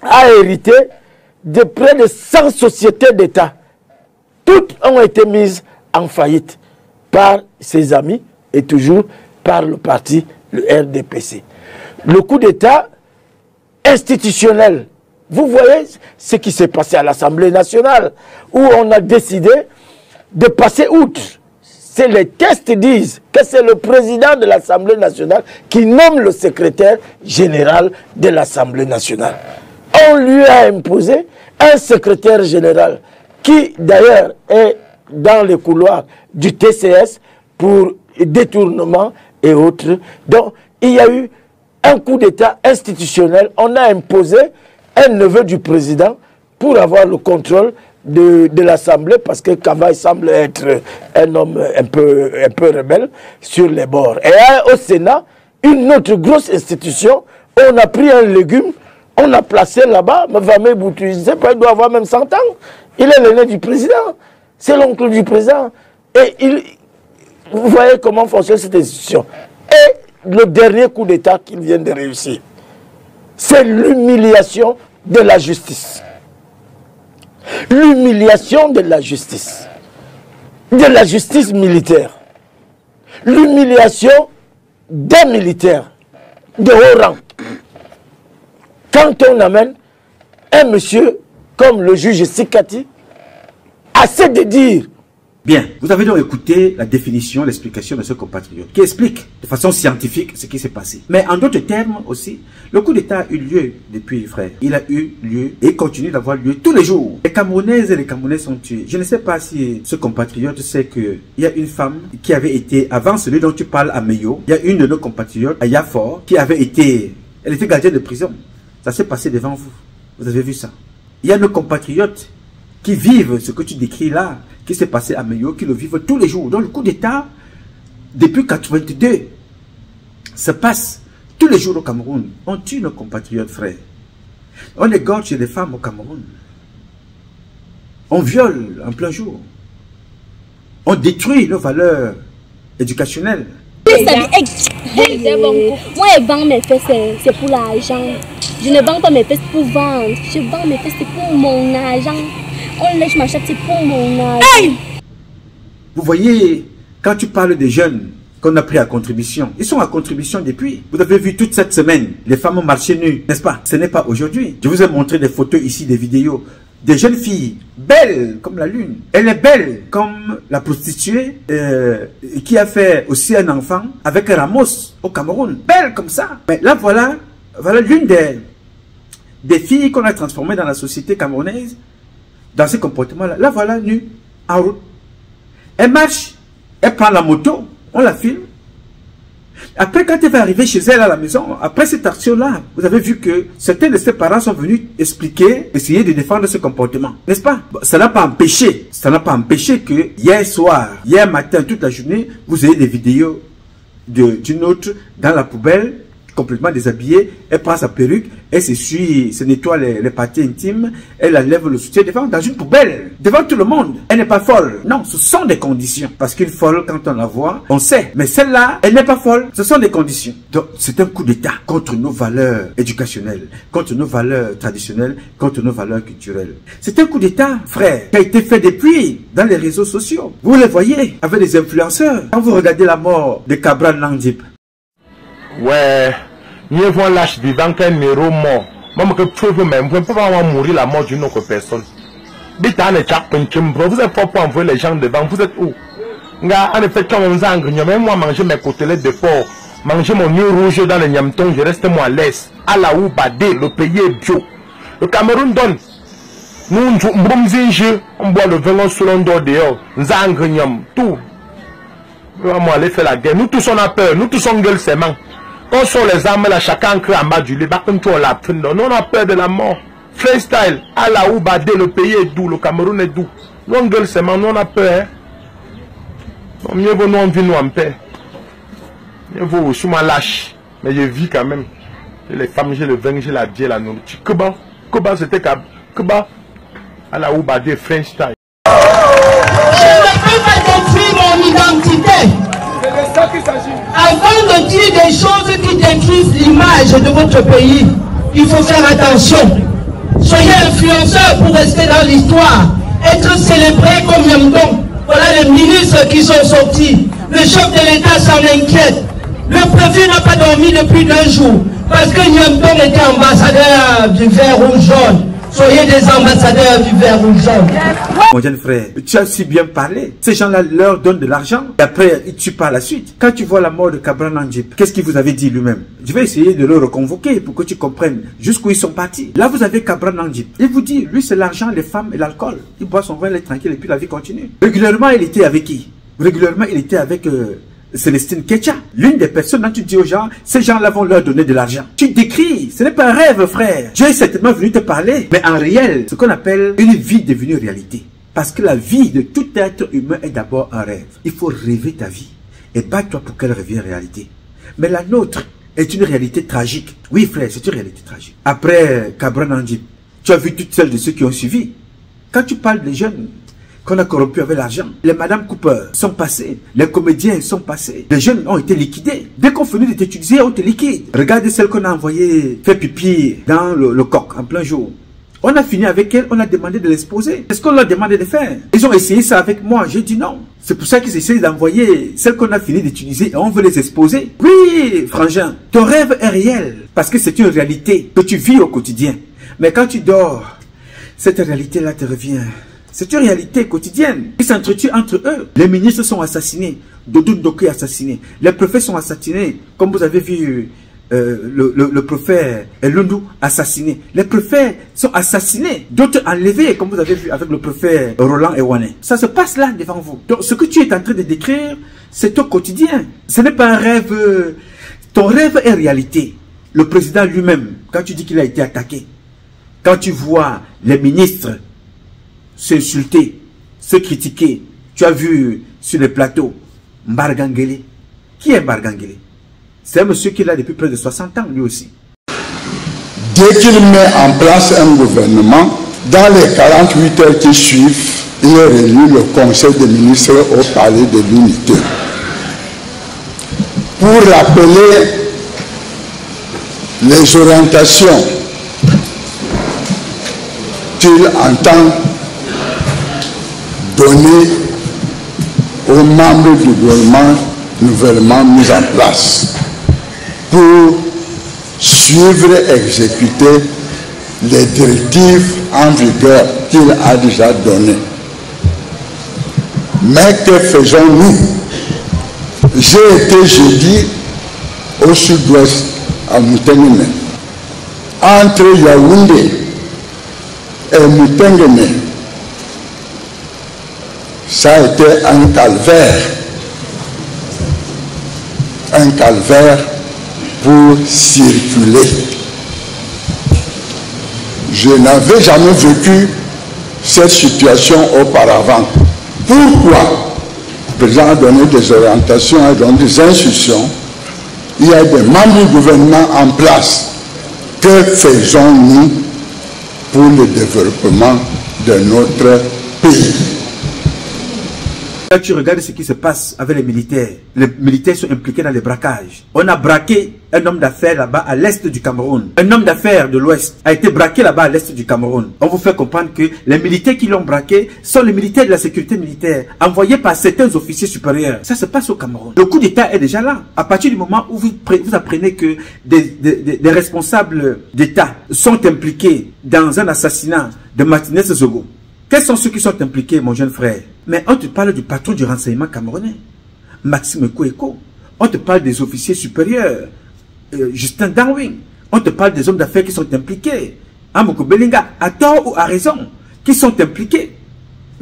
a hérité de près de 100 sociétés d'État. Toutes ont été mises en faillite par ses amis et toujours par le parti, le RDPC. Le coup d'État institutionnel. Vous voyez ce qui s'est passé à l'Assemblée nationale, où on a décidé de passer outre. Les tests disent que c'est le président de l'Assemblée nationale qui nomme le secrétaire général de l'Assemblée nationale. On lui a imposé un secrétaire général qui d'ailleurs est dans les couloirs du TCS pour détournement et autres. Donc il y a eu un coup d'État institutionnel. On a imposé un neveu du président pour avoir le contrôle de l'Assemblée, parce que Kava semble être un homme un peu rebelle sur les bords. Et au Sénat, une autre grosse institution, on a pris un légume, on a placé là-bas, Mavame Boutou, je ne sais pas, il doit avoir même 100 ans. Il est l'aîné du président, c'est l'oncle du président. Et vous voyez comment fonctionne cette institution. Et le dernier coup d'État qu'il vient de réussir, c'est l'humiliation de la justice. L'humiliation de la justice militaire. L'humiliation des militaires de haut rang. Quand on amène un monsieur comme le juge Sikati, assez de dire. Bien, vous avez donc écouté la définition, l'explication de ce compatriote qui explique de façon scientifique ce qui s'est passé. Mais en d'autres termes aussi, le coup d'État a eu lieu depuis, frère. Il a eu lieu et continue d'avoir lieu tous les jours. Les Camerounaises et les Camerounais sont tués. Je ne sais pas si ce compatriote sait qu'il y a une femme qui avait été, avant celui dont tu parles à Meyo, il y a une de nos compatriotes à Yafor qui avait été, elle était gardienne de prison. Ça s'est passé devant vous. Vous avez vu ça. Il y a nos compatriotes qui vivent ce que tu décris là, qui s'est passé à Meyo, qui le vivent tous les jours. Donc le coup d'État, depuis 82, se passe tous les jours au Cameroun. On tue nos compatriotes, frères. On égorge les femmes au Cameroun. On viole en plein jour. On détruit nos valeurs éducationnelles. Moi, je vends mes fesses, c'est pour l'argent. Je ne vends pas mes fesses pour vendre. Je vends mes fesses, c'est pour mon argent. On lèche ma chatte, c'est pour mon argent. Hey! Vous voyez, quand tu parles des jeunes qu'on a pris à contribution, ils sont à contribution depuis. Vous avez vu toute cette semaine, les femmes ont marché nues, n'est-ce pas? Ce n'est pas aujourd'hui. Je vous ai montré des photos ici, des vidéos. Des jeunes filles, belles comme la lune. Elle est belle comme la prostituée qui a fait aussi un enfant avec Ramos au Cameroun. Belle comme ça. Mais là, voilà l'une des filles qu'on a transformées dans la société camerounaise, dans ces comportements-là. Là, voilà, nue, en route. Elle marche, elle prend la moto, on la filme. Après, quand elle va arriver chez elle à la maison, après cette action-là, vous avez vu que certains de ses parents sont venus expliquer, essayer de défendre ce comportement. N'est-ce pas? Ça n'a pas empêché que hier soir, hier matin, toute la journée, vous ayez des vidéos d'une autre dans la poubelle, complètement déshabillée. Elle prend sa perruque, elle s'essuie, se nettoie les parties intimes, elle lève le soutien devant dans une poubelle, devant tout le monde. Elle n'est pas folle. Non, ce sont des conditions. Parce qu'une folle, quand on la voit, on sait. Mais celle-là, elle n'est pas folle. Ce sont des conditions. Donc, c'est un coup d'État contre nos valeurs éducationnelles, contre nos valeurs traditionnelles, contre nos valeurs culturelles. C'est un coup d'État, frère, qui a été fait depuis dans les réseaux sociaux. Vous les voyez avec les influenceurs. Quand vous regardez la mort de Cabral Nandip. Ouais. Mieux vaut un lâche vivant qu'un héros mort. Moi, je peux même, vous ne pouvez pas mourir la mort d'une autre personne. Vous êtes pas pour envoyer les gens devant. Vous êtes où? En effet, quand on s'en même moi, manger mes côtelettes de porc, manger mon œuf rouge dans le nyamton, je reste moi à l'aise. À la ou badé, le pays est bio. Le Cameroun donne. Nous, on boit le vin, on se l'endort dehors. Zangrignam, tout. On va aller faire la guerre. Nous tous on a peur. Nous tous on gueule ses mains. On sort les armes là, chacun crie en bas du lit. Nous on a peur de la mort. Freestyle, à la ou badé, le pays est doux, le Cameroun est doux. Nous on gueule ses mains, nous on a peur. Hein? Mieux vaut nous on vit nous en paix. Mieux vaut, je suis mal lâche. Mais je vis quand même. J'ai les femmes, j'ai le vin, j'ai la bière, la nourriture. Kuba c'était Kuba. À la ou badé, freestyle. Je ne peux pas détruire mon identité. Avant de dire des choses qui détruisent l'image de votre pays, il faut faire attention. Soyez influenceurs pour rester dans l'histoire, être célébrés comme Yamdong. Voilà les ministres qui sont sortis. Le chef de l'État s'en inquiète. Le préfet n'a pas dormi depuis 2 jours parce que Yamdong était ambassadeur du vert rouge jaune. Soyez des ambassadeurs du vert rouge jaune. Mon jeune frère, tu as si bien parlé. Ces gens-là leur donnent de l'argent et après ils tuent par la suite. Quand tu vois la mort de Cabral Nandip, qu'est-ce qu'il vous avait dit lui-même? Je vais essayer de le reconvoquer pour que tu comprennes jusqu'où ils sont partis. Là vous avez Cabral Nandip. Il vous dit, lui c'est l'argent, les femmes et l'alcool. Il boit son vin, il est tranquille et puis la vie continue. Régulièrement il était avec qui? Régulièrement il était avec Célestine Ketcha, l'une des personnes dont tu dis aux gens, ces gens-là vont leur donner de l'argent. Tu décris, ce n'est pas un rêve, frère. Dieu est certainement venu te parler, mais en réel, ce qu'on appelle une vie devenue réalité. Parce que la vie de tout être humain est d'abord un rêve. Il faut rêver ta vie et bats-toi pour qu'elle revienne réalité. Mais la nôtre est une réalité tragique. Oui, frère, c'est une réalité tragique. Après Cabral Nandip, tu as vu toutes celles de ceux qui ont suivi. Quand tu parles des jeunes, qu'on a corrompu avec l'argent. Les Madame Cooper sont passées, les comédiens sont passés, les jeunes ont été liquidés. Dès qu'on finit de t'utiliser, on te liquide. Regardez celle qu'on a envoyée faire pipi dans le coq en plein jour. On a fini avec elle, on a demandé de l'exposer. C'est ce qu'on leur a demandé de faire. Ils ont essayé ça avec moi, j'ai dit non. C'est pour ça qu'ils essayent d'envoyer celles qu'on a fini d'utiliser et on veut les exposer. Oui, frangin, ton rêve est réel parce que c'est une réalité que tu vis au quotidien. Mais quand tu dors, cette réalité-là te revient. C'est une réalité quotidienne. Ils s'entretuent entre eux. Les ministres sont assassinés. Doudou Ndoké est assassiné. Les préfets sont assassinés. Comme vous avez vu... le préfet Lundu assassiné. Les préfets sont assassinés, d'autres enlevés, comme vous avez vu avec le préfet Roland Ewane. Ça se passe là devant vous. Donc ce que tu es en train de décrire, c'est ton quotidien. Ce n'est pas un rêve. Ton rêve est réalité. Le président lui-même, quand tu dis qu'il a été attaqué, quand tu vois les ministres s'insulter, se critiquer, tu as vu sur les plateaux Mbargangele. Qui est Mbargangele? C'est un monsieur qui est là depuis près de 60 ans, lui aussi. Dès qu'il met en place un gouvernement, dans les 48 heures qui suivent, il réunit le conseil des ministres au palais de l'unité pour rappeler les orientations qu'il entend donner aux membres du gouvernement nouvellement mis en place, pour suivre et exécuter les directives en vigueur qu'il a déjà données. Mais que faisons-nous? J'ai été jeudi au sud-ouest, à Moutenguene. Entre Yaoundé et Moutenguene, ça a été un calvaire. Un calvaire pour circuler. Je n'avais jamais vécu cette situation auparavant. Pourquoi? Le président a donné des orientations, a donné des instructions. Il y a des membres du gouvernement en place. Que faisons-nous pour le développement de notre pays? Quand tu regardes ce qui se passe avec les militaires sont impliqués dans les braquages. On a braqué un homme d'affaires là-bas à l'est du Cameroun. Un homme d'affaires de l'ouest a été braqué là-bas à l'est du Cameroun. On vous fait comprendre que les militaires qui l'ont braqué sont les militaires de la sécurité militaire, envoyés par certains officiers supérieurs. Ça se passe au Cameroun. Le coup d'État est déjà là. À partir du moment où vous apprenez que des responsables d'État sont impliqués dans un assassinat de Martinez Zogo, quels sont ceux qui sont impliqués, mon jeune frère? Mais on te parle du patron du renseignement camerounais, Maxime Koueko. On te parle des officiers supérieurs, Justin Darwin. On te parle des hommes d'affaires qui sont impliqués, Amoko Belinga, à tort ou à raison, qui sont impliqués.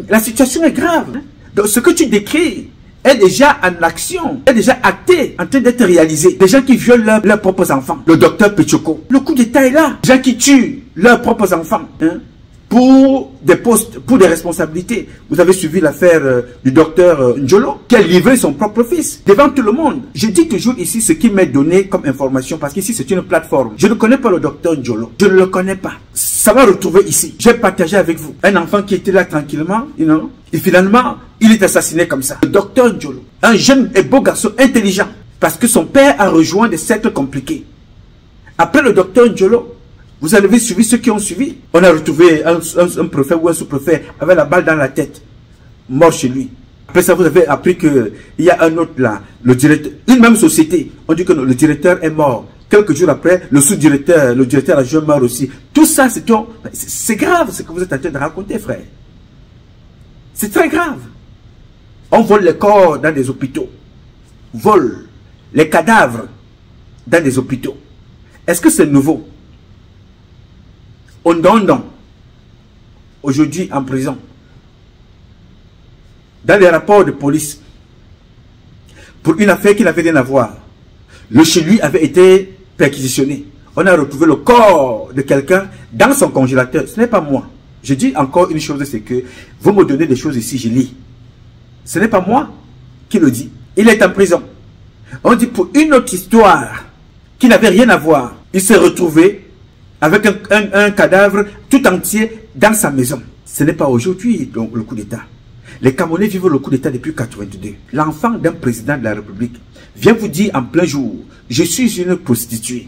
La situation est grave. Donc ce que tu décris est déjà en action, est déjà acté, en train d'être réalisé. Des gens qui violent leurs propres enfants. Le docteur Pechoko. Le coup d'État est là. Des gens qui tuent leurs propres enfants. Pour des postes, pour des responsabilités. Vous avez suivi l'affaire du docteur Njolo, qui a livré son propre fils devant tout le monde. Je dis toujours ici ce qui m'est donné comme information, parce qu'ici c'est une plateforme. Je ne connais pas le docteur Njolo. Je ne le connais pas. Ça va retrouver ici. J'ai partagé avec vous un enfant qui était là tranquillement, et finalement, il est assassiné comme ça. Le docteur Njolo, un jeune et beau garçon intelligent, parce que son père a rejoint des cercles compliqués. Après le docteur Njolo, vous avez suivi ceux qui ont suivi. On a retrouvé un préfet ou un sous-préfet avec la balle dans la tête, mort chez lui. Après ça, vous avez appris qu'il y a un autre là, le directeur, une même société. On dit que le directeur est mort. Quelques jours après, le sous-directeur, le directeur adjoint meurt aussi. Tout ça, c'est grave ce que vous êtes en train de raconter, frère. C'est très grave. On vole les corps dans des hôpitaux. Vole les cadavres dans des hôpitaux. Est-ce que c'est nouveau? Ondondon, aujourd'hui en prison. Dans les rapports de police, pour une affaire qui n'avait rien à voir, le chez lui avait été perquisitionné. On a retrouvé le corps de quelqu'un dans son congélateur. Ce n'est pas moi. Je dis encore une chose, c'est que vous me donnez des choses ici, je lis. Ce n'est pas moi qui le dis. Il est en prison. On dit pour une autre histoire qui n'avait rien à voir, il s'est retrouvé avec un cadavre tout entier dans sa maison. Ce n'est pas aujourd'hui donc le coup d'État. Les Camerounais vivent le coup d'État depuis 1982. L'enfant d'un président de la République vient vous dire en plein jour, je suis une prostituée.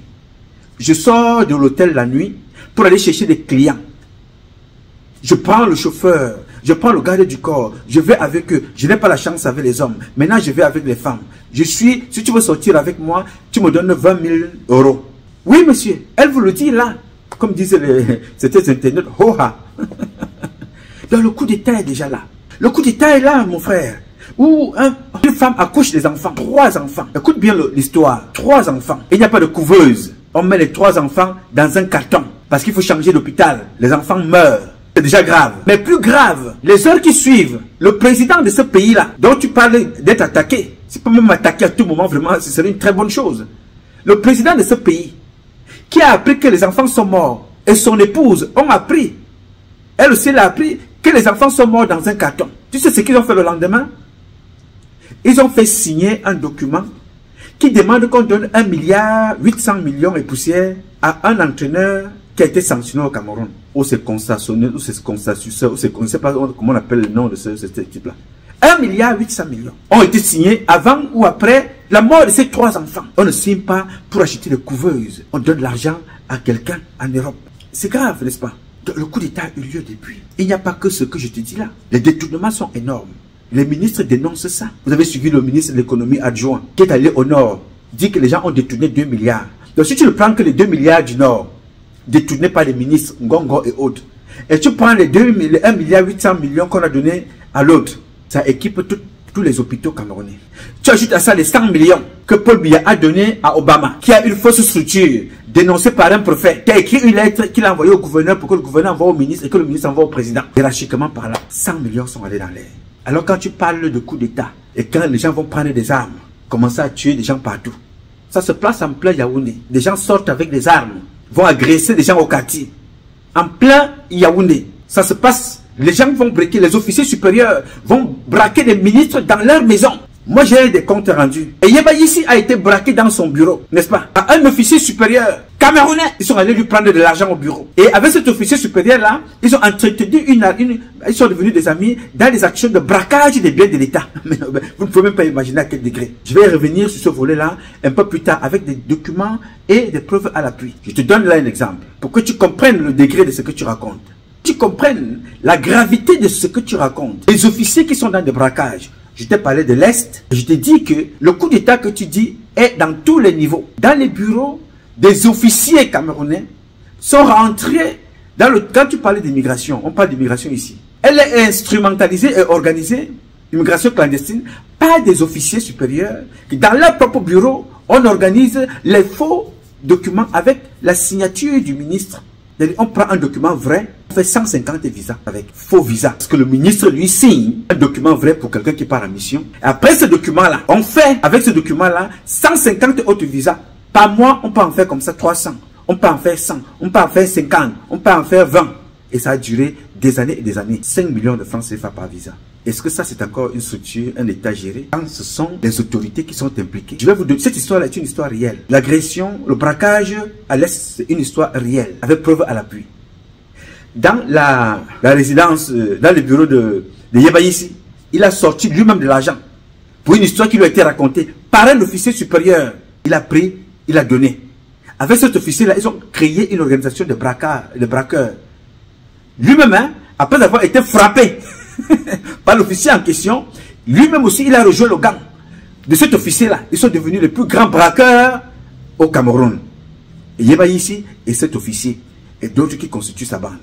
Je sors de l'hôtel la nuit pour aller chercher des clients. Je prends le chauffeur, je prends le garde du corps, je vais avec eux. Je n'ai pas la chance avec les hommes. Maintenant, je vais avec les femmes. Si tu veux sortir avec moi, tu me donnes 20 000 euros. Oui, monsieur, elle vous le dit là. Comme disaient certains internautes, ho-ha. Donc le coup d'État est déjà là. Le coup d'État est là, mon frère. Où une femme accouche des enfants, 3 enfants. Écoute bien l'histoire, 3 enfants. Il n'y a pas de couveuse. On met les 3 enfants dans un carton parce qu'il faut changer d'hôpital. Les enfants meurent. C'est déjà grave. Mais plus grave, les heures qui suivent, le président de ce pays-là, dont tu parles d'être attaqué, c'est pas même attaqué à tout moment, vraiment, ce serait une très bonne chose. Le président de ce pays, qui a appris que les enfants sont morts, et son épouse ont appris, elle aussi l'a appris, que les enfants sont morts dans un carton. Tu sais ce qu'ils ont fait le lendemain? Ils ont fait signer un document qui demande qu'on donne 1,8 milliard et poussière à un entraîneur qui a été sanctionné au Cameroun. Ou c'est constationné, ou c'est constatuteur, ou c'est, on ne sait pas comment on appelle le nom de ce type-là. 1,8 milliard ont été signés avant ou après la mort de ces 3 enfants. On ne signe pas pour acheter des couveuses. On donne l'argent à quelqu'un en Europe. C'est grave, n'est-ce pas? Le coup d'État a eu lieu depuis. Il n'y a pas que ce que je te dis là. Les détournements sont énormes. Les ministres dénoncent ça. Vous avez suivi le ministre de l'économie adjoint qui est allé au nord, dit que les gens ont détourné 2 milliards. Donc si tu ne prends que les 2 milliards du nord, détournés par les ministres Ngongo et autres, et tu prends les 1,8 milliard qu'on a donné à l'autre, ça équipe tous les hôpitaux camerounais. Tu ajoutes à ça les 100 millions que Paul Biya a donné à Obama, qui a une fausse structure dénoncée par un prophète, qui a écrit une lettre qu'il a envoyée au gouverneur pour que le gouverneur envoie au ministre et que le ministre envoie au président. Hiérarchiquement par là, 100 millions sont allés dans l'air. Alors quand tu parles de coup d'État et quand les gens vont prendre des armes, commencer à tuer des gens partout, ça se place en plein Yaoundé. Des gens sortent avec des armes, vont agresser des gens au quartier. En plein Yaoundé, ça se passe. Les gens vont braquer, les officiers supérieurs vont braquer des ministres dans leur maison. Moi, j'ai des comptes rendus. Et Yeba ici a été braqué dans son bureau, n'est-ce pas? À un officier supérieur camerounais, ils sont allés lui prendre de l'argent au bureau. Et avec cet officier supérieur-là, ils ont entretenu ils sont devenus des amis dans les actions de braquage des biens de l'État. Vous ne pouvez même pas imaginer à quel degré. Je vais revenir sur ce volet-là un peu plus tard avec des documents et des preuves à l'appui. Je te donne là un exemple pour que tu comprennes le degré de ce que tu racontes. Tu comprennes la gravité de ce que tu racontes. Les officiers qui sont dans des braquages. Je t'ai parlé de l'Est. Je t'ai dit que le coup d'État que tu dis est dans tous les niveaux. Dans les bureaux, des officiers camerounais sont rentrés dans le... Quand tu parlais d'immigration, on parle d'immigration ici. Elle est instrumentalisée et organisée, immigration clandestine, par des officiers supérieurs qui, dans leur propre bureau, on organise les faux documents avec la signature du ministre. On prend un document vrai, on fait 150 visas avec faux visas. Parce que le ministre lui signe un document vrai pour quelqu'un qui part en mission. Et après ce document-là, on fait avec ce document-là 150 autres visas. Par mois, on peut en faire comme ça 300. On peut en faire 100. On peut en faire 50. On peut en faire 20. Et ça a duré des années et des années. 5 millions de francs CFA par visa. Est-ce que ça, c'est encore une structure, un État géré? Quand ce sont les autorités qui sont impliquées. Je vais vous donner, cette histoire-là est une histoire réelle. L'agression, le braquage à l'Est, c'est une histoire réelle, avec preuve à l'appui. Dans la résidence, dans le bureau de Yeba ici, il a sorti lui-même de l'argent pour une histoire qui lui a été racontée par un officier supérieur. Il a pris, il a donné. Avec cet officier-là, ils ont créé une organisation de braqueurs. Lui-même, hein, après avoir été frappé par l'officier en question, lui-même aussi, il a rejoint le gang de cet officier-là. Ils sont devenus les plus grands braqueurs au Cameroun. Et Yeba ici et cet officier et d'autres qui constituent sa bande.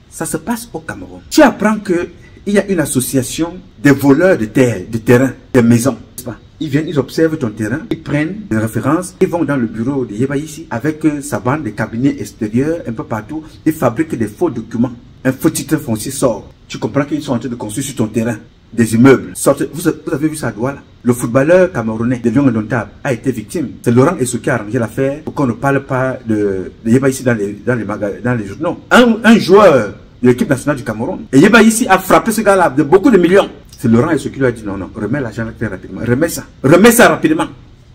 Ça se passe au Cameroun. Tu apprends qu'il y a une association des voleurs de terre, de terrain, de maisons. Ils viennent, ils observent ton terrain, ils prennent des références, ils vont dans le bureau de Yeba ici avec sa bande de cabinets extérieurs, un peu partout, ils fabriquent des faux documents. Un faux titre foncier sort. Tu comprends qu'ils sont en train de construire sur ton terrain des immeubles. Vous avez vu ça à Douala? Le footballeur camerounais de Lions Indomptables a été victime. C'est Laurent Essou qui a arrangé l'affaire pour qu'on ne parle pas de Yeba ici dans les journaux. Un joueur de l'équipe nationale du Cameroun. Et Yeba ici a frappé ce gars-là de beaucoup de millions. C'est Laurent Essou qui lui a dit non, remets l'argent très rapidement. Remets ça rapidement.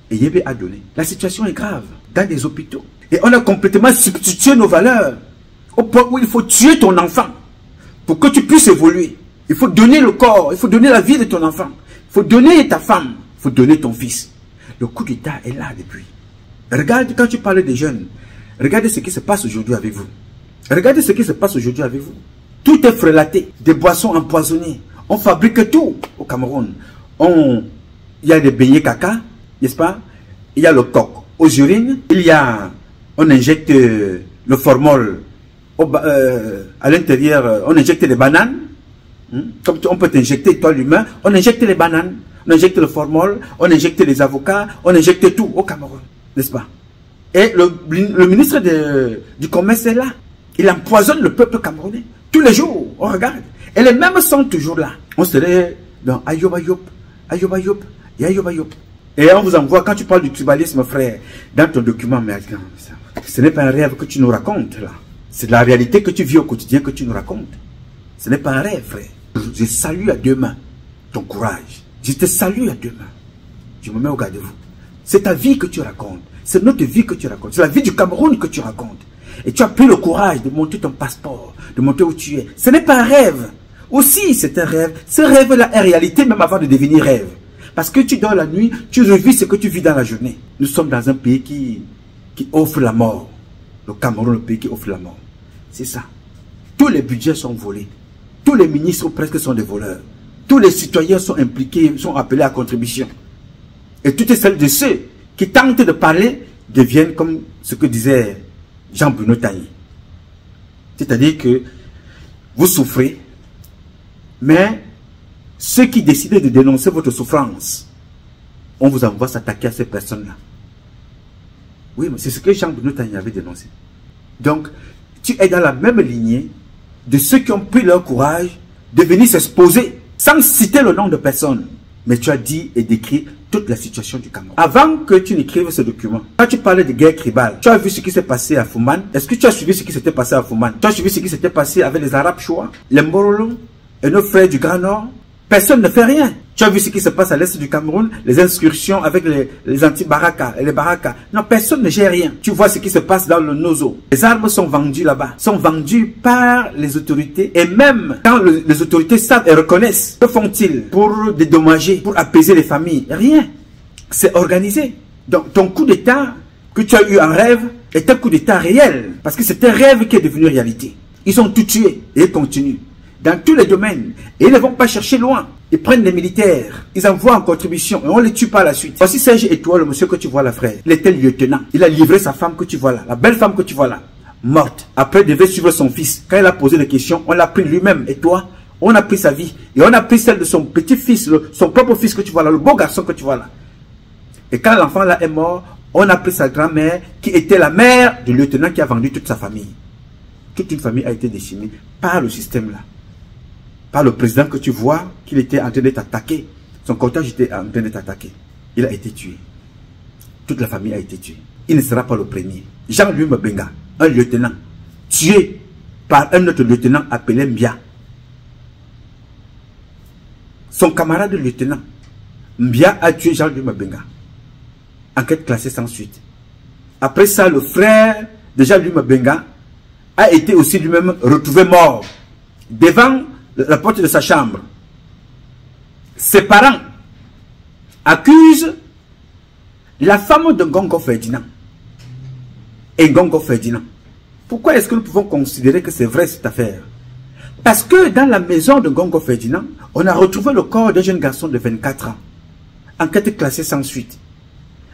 Et Yeba a donné. La situation est grave dans les hôpitaux. Et on a complètement substitué nos valeurs au point où il faut tuer ton enfant pour que tu puisses évoluer. Il faut donner le corps, il faut donner la vie de ton enfant. Il faut donner ta femme, il faut donner ton fils. Le coup d'État est là depuis. Regarde quand tu parles des jeunes. Regardez ce qui se passe aujourd'hui avec vous. Regardez ce qui se passe aujourd'hui avec vous. Tout est frelaté, des boissons empoisonnées. On fabrique tout au Cameroun. Il y a des beignets caca, n'est-ce pas? Il y a le coq aux urines. On injecte le formol à l'intérieur. On injecte les bananes. Comme on peut t'injecter, toi l'humain, on injecte les bananes, on injecte le formol, on injecte les avocats, on injecte tout au Cameroun, n'est-ce pas? Et le ministre du Commerce est là. Il empoisonne le peuple camerounais. Tous les jours, on regarde. Et les mêmes sont toujours là. On serait dans Ayoba Yop, Ayoba Yop, et Ayoba Yop. Et on vous envoie, quand tu parles du tribalisme, frère, dans ton document américain, ce n'est pas un rêve que tu nous racontes, là. C'est la réalité que tu vis au quotidien que tu nous racontes. Ce n'est pas un rêve, frère. Je salue à deux mains ton courage. Je te salue à deux mains. Je me mets au garde de vous. C'est ta vie que tu racontes. C'est notre vie que tu racontes. C'est la vie du Cameroun que tu racontes. Et tu as pris le courage de monter ton passeport, de monter où tu es. Ce n'est pas un rêve. Aussi, c'est un rêve. Ce rêve-là est réalité même avant de devenir rêve. Parce que tu dors la nuit, tu revis ce que tu vis dans la journée. Nous sommes dans un pays qui offre la mort. Le Cameroun, le pays qui offre la mort. C'est ça. Tous les budgets sont volés. Tous les ministres presque sont des voleurs. Tous les citoyens sont impliqués, sont appelés à contribution. Et toutes celles de ceux qui tentent de parler deviennent comme ce que disait Jean-Bruno Tailly. C'est-à-dire que vous souffrez, mais ceux qui décident de dénoncer votre souffrance, on vous envoie s'attaquer à ces personnes-là. Oui, mais c'est ce que Jean-Bruno Tailly avait dénoncé. Donc, tu es dans la même lignée de ceux qui ont pris leur courage de venir s'exposer sans citer le nom de personne. Mais tu as dit et décrit toute la situation du Cameroun. Avant que tu n'écrives ce document, quand tu parlais de guerre tribale, tu as vu ce qui s'est passé à Fouman. Est-ce que tu as suivi ce qui s'était passé à Fouman? Tu as suivi ce qui s'était passé avec les Arabes Choua, les Mborolo et nos frères du Grand Nord? Personne ne fait rien. Tu as vu ce qui se passe à l'est du Cameroun, les incursions avec les anti-Baraka et les Baraka. Non, personne ne gère rien. Tu vois ce qui se passe dans le Nozo. Les armes sont vendues là-bas, sont vendues par les autorités. Et même quand les autorités savent et reconnaissent, que font-ils pour dédommager, pour apaiser les familles? Rien. C'est organisé. Donc ton coup d'État que tu as eu en rêve est un coup d'État réel. Parce que c'est un rêve qui est devenu réalité. Ils ont tout tué et ils continuent. Dans tous les domaines. Et ils ne vont pas chercher loin. Ils prennent des militaires. Ils envoient en contribution. Et on les tue par la suite. Voici Serge Étoile, le monsieur que tu vois là, frère. Il était lieutenant. Il a livré sa femme que tu vois là. La belle femme que tu vois là. Morte. Après, il devait suivre son fils. Quand il a posé des questions, on l'a pris lui-même. Et toi, on a pris sa vie. Et on a pris celle de son petit-fils, son propre fils que tu vois là. Le beau garçon que tu vois là. Et quand l'enfant là est mort, on a pris sa grand-mère qui était la mère du lieutenant qui a vendu toute sa famille. Toute une famille a été décimée par le système là. Par le président que tu vois, qu'il était en train d'être attaqué. Son cortège était en train d'être attaqué. Il a été tué. Toute la famille a été tuée. Il ne sera pas le premier. Jean-Louis Mabenga, un lieutenant, tué par un autre lieutenant appelé Mbia. Son camarade lieutenant, Mbia a tué Jean-Louis Mabenga. Enquête classée sans suite. Après ça, le frère de Jean-Louis Mabenga a été aussi lui-même retrouvé mort devant la porte de sa chambre. Ses parents accusent la femme de Ngongo Ferdinand et Ngongo Ferdinand. Pourquoi est-ce que nous pouvons considérer que c'est vrai cette affaire? Parce que dans la maison de Ngongo Ferdinand, on a retrouvé le corps d'un jeune garçon de 24 ans. Enquête classée sans suite.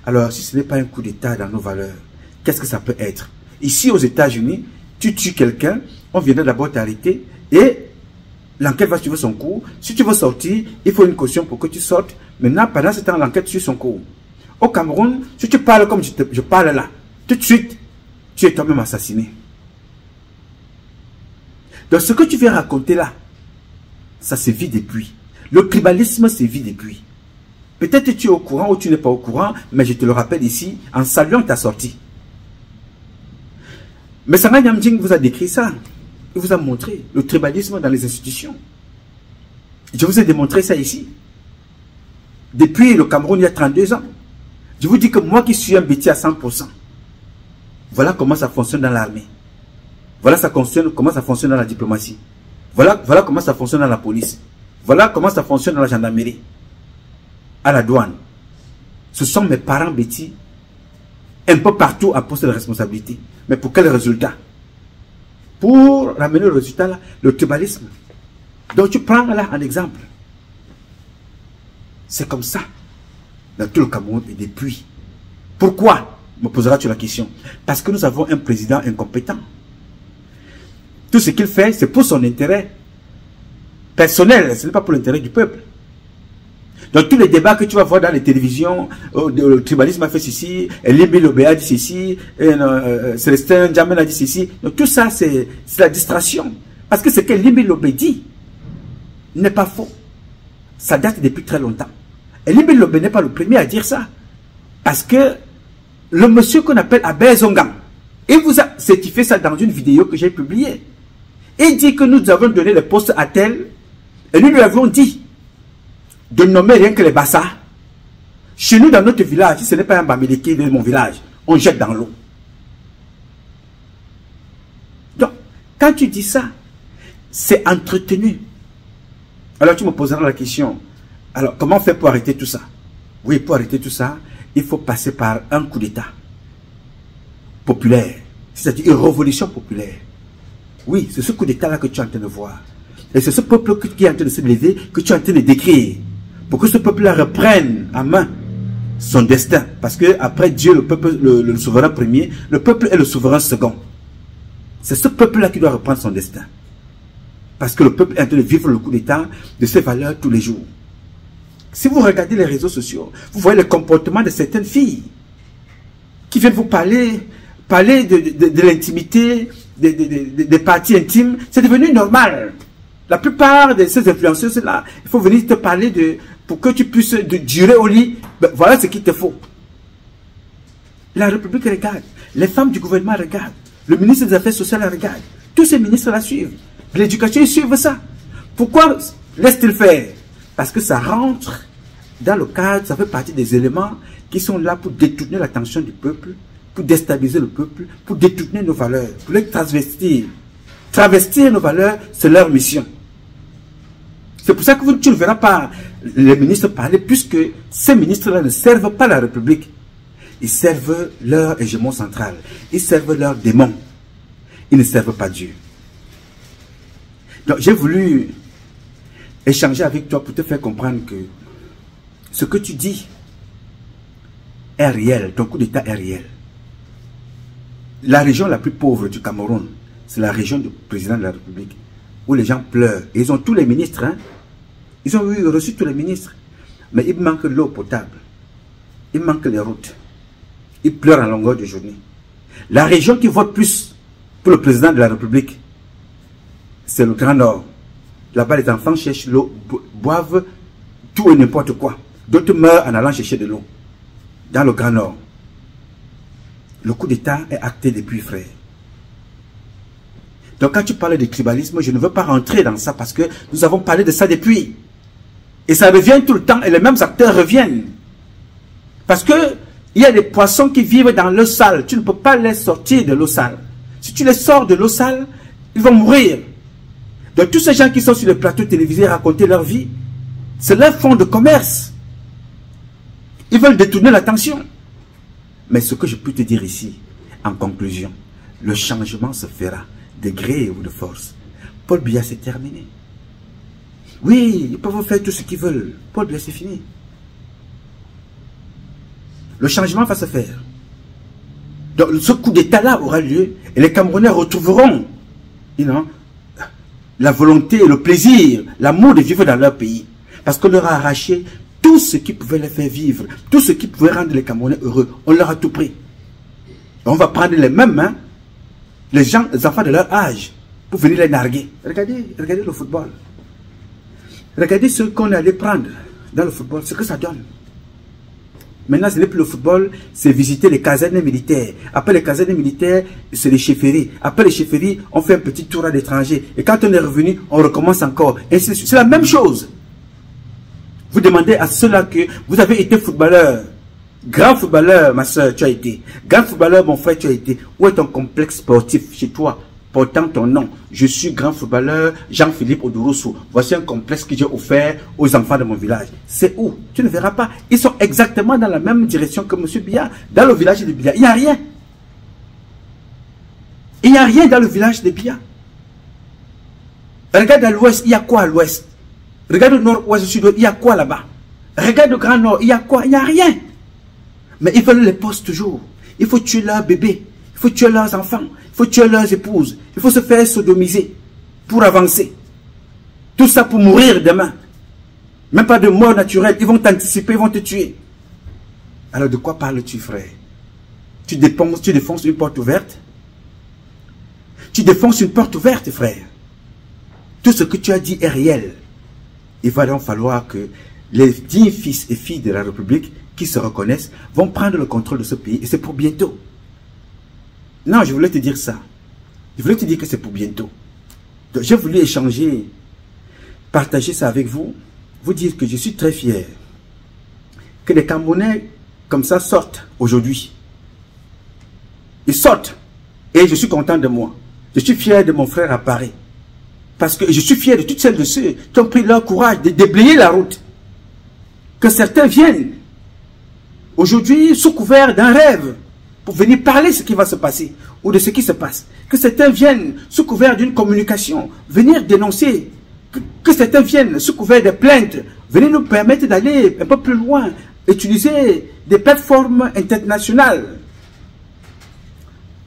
Alors, si ce n'est pas un coup d'État dans nos valeurs, qu'est-ce que ça peut être? Ici, aux États-Unis, tu tues quelqu'un, on viendrait d'abord t'arrêter et l'enquête va suivre son cours. Si tu veux sortir, il faut une caution pour que tu sortes. Maintenant, pendant ce temps, l'enquête suit son cours. Au Cameroun, si tu parles comme je parle là, tout de suite, tu es toi-même assassiné. Donc, ce que tu viens raconter là, ça se vit depuis. Le tribalisme se vit depuis. Peut-être que tu es au courant ou tu n'es pas au courant, mais je te le rappelle ici, en saluant ta sortie. Mais Sanga Nyamding vous a décrit ça. Il vous a montré le tribalisme dans les institutions. Je vous ai démontré ça ici. Depuis le Cameroun, il y a 32 ans. Je vous dis que moi qui suis un bêtis à 100%, voilà comment ça fonctionne dans l'armée. Voilà comment ça fonctionne dans la diplomatie. Voilà comment ça fonctionne dans la police. Voilà comment ça fonctionne dans la gendarmerie, à la douane. Ce sont mes parents bêtis, un peu partout à poste de responsabilité. Mais pour quel résultat? Pour ramener le résultat, là, le tribalisme. Donc tu prends là un exemple. C'est comme ça dans tout le Cameroun et depuis. Pourquoi? Me poseras-tu la question? Parce que nous avons un président incompétent. Tout ce qu'il fait, c'est pour son intérêt personnel, ce n'est pas pour l'intérêt du peuple. Donc tous les débats que tu vas voir dans les télévisions, le tribalisme a fait ceci, Limbi Lobé a dit ceci, Célestin Djamel a dit ceci, donc tout ça c'est la distraction. Parce que ce que Limbi Lobé dit n'est pas faux. Ça date depuis très longtemps. Et Limbi Lobé n'est pas le premier à dire ça. Parce que le monsieur qu'on appelle Abel Zongang, il vous a certifié ça dans une vidéo que j'ai publiée. Il dit que nous avons donné le poste à tel, et nous lui avons dit de nommer rien que les Bassa. Chez nous, dans notre village, si ce n'est pas un Bamileke de mon village, on jette dans l'eau. Donc, quand tu dis ça, c'est entretenu. Alors tu me poseras la question, alors comment faire pour arrêter tout ça? Oui, pour arrêter tout ça, il faut passer par un coup d'État populaire, c'est-à-dire une révolution populaire. Oui, c'est ce coup d'État-là que tu es en train de voir. Et c'est ce peuple qui est en train de se lever que tu es en train de décrire. Pour que ce peuple-là reprenne en main son destin. Parce que après Dieu, le peuple, le souverain premier, le peuple est le souverain second. C'est ce peuple-là qui doit reprendre son destin. Parce que le peuple est en train de vivre le coup d'État de ses valeurs tous les jours. Si vous regardez les réseaux sociaux, vous voyez le comportement de certaines filles qui viennent vous parler de l'intimité, des parties intimes. C'est devenu normal. La plupart de ces influenceuses-là, il faut venir te parler pour que tu puisses durer au lit. Ben, voilà ce qu'il te faut. La République regarde. Les femmes du gouvernement regardent. Le ministre des Affaires sociales regarde. Tous ces ministres la suivent. L'éducation, ils suivent ça. Pourquoi laisse-t-il faire? Parce que ça rentre dans le cadre, ça fait partie des éléments qui sont là pour détourner l'attention du peuple, pour déstabiliser le peuple, pour détourner nos valeurs, pour les travestir. Travestir nos valeurs, c'est leur mission. C'est pour ça que tu ne verras pas les ministres parler, puisque ces ministres-là ne servent pas la République. Ils servent leur hégémon central. Ils servent leurs démons. Ils ne servent pas Dieu. Donc j'ai voulu échanger avec toi pour te faire comprendre que ce que tu dis est réel. Ton coup d'État est réel. La région la plus pauvre du Cameroun, c'est la région du président de la République, où les gens pleurent. Et ils ont tous les ministres, hein. Ils ont reçu tous les ministres. Mais il manque l'eau potable. Il manque les routes. Ils pleurent en longueur de journée. La région qui vote plus pour le président de la République, c'est le Grand Nord. Là-bas, les enfants cherchent l'eau, boivent tout et n'importe quoi. D'autres meurent en allant chercher de l'eau. Dans le Grand Nord. Le coup d'État est acté depuis, frère. Donc quand tu parles de tribalisme, je ne veux pas rentrer dans ça parce que nous avons parlé de ça depuis. Et ça revient tout le temps et les mêmes acteurs reviennent. Parce que il y a des poissons qui vivent dans l'eau sale. Tu ne peux pas les sortir de l'eau sale. Si tu les sors de l'eau sale, ils vont mourir. Donc tous ces gens qui sont sur les plateaux télévisés raconter leur vie, c'est leur fonds de commerce. Ils veulent détourner l'attention. Mais ce que je peux te dire ici, en conclusion, le changement se fera de gré ou de force. Paul Biya, c'est terminé. Oui, ils peuvent faire tout ce qu'ils veulent. Paul Biya, c'est fini. Le changement va se faire. Donc ce coup d'État-là aura lieu et les Camerounais retrouveront la volonté, le plaisir, l'amour de vivre dans leur pays. Parce qu'on leur a arraché tout ce qui pouvait les faire vivre, tout ce qui pouvait rendre les Camerounais heureux. On leur a tout pris. Et on va prendre les mêmes, hein, les enfants de leur âge, pour venir les narguer. Regardez le football. Regardez ce qu'on allait prendre dans le football, ce que ça donne. Maintenant, ce n'est plus le football, c'est visiter les casernes militaires. Après les casernes militaires, c'est les chefferies. Après les chefferies, on fait un petit tour à l'étranger. Et quand on est revenu, on recommence encore. Et c'est la même chose. Vous demandez à ceux-là que vous avez été footballeur. Grand footballeur, ma soeur, tu as été. Grand footballeur, mon frère, tu as été. Où est ton complexe sportif chez toi? portant ton nom. Je suis grand footballeur Jean-Philippe Odurusu. Voici un complexe que j'ai offert aux enfants de mon village. C'est où? Tu ne verras pas. Ils sont exactement dans la même direction que M. Biya. Dans le village de Biya, il n'y a rien. Il n'y a rien dans le village de Biya. Regarde à l'ouest, il y a quoi à l'ouest? Regarde au nord-ouest, au sud-ouest, il y a quoi là-bas? Regarde au grand nord, il y a quoi? Il n'y a rien. Mais ils veulent les postes toujours. Il faut tuer leurs bébés. Il faut tuer leurs enfants. Il faut tuer leurs épouses. Il faut se faire sodomiser pour avancer. Tout ça pour mourir demain. Même pas de mort naturelle. Ils vont t'anticiper, ils vont te tuer. Alors de quoi parles-tu, frère? Tu défonces une porte ouverte? Tu défonces une porte ouverte, frère. Tout ce que tu as dit est réel. Il va donc falloir que les dignes fils et filles de la République qui se reconnaissent vont prendre le contrôle de ce pays. Et c'est pour bientôt. Non, je voulais te dire ça. Je voulais te dire que c'est pour bientôt. J'ai voulu échanger, partager ça avec vous, vous dire que je suis très fier que les Camerounais comme ça sortent aujourd'hui. Ils sortent. Et je suis content de moi. Je suis fier de mon frère à Paris. Parce que je suis fier de toutes celles de ceux qui ont pris leur courage de déblayer la route. Que certains viennent aujourd'hui sous couvert d'un rêve pour venir parler de ce qui va se passer ou de ce qui se passe. Que certains viennent sous couvert d'une communication, venir dénoncer. Que certains viennent sous couvert de plaintes, venir nous permettre d'aller un peu plus loin, utiliser des plateformes internationales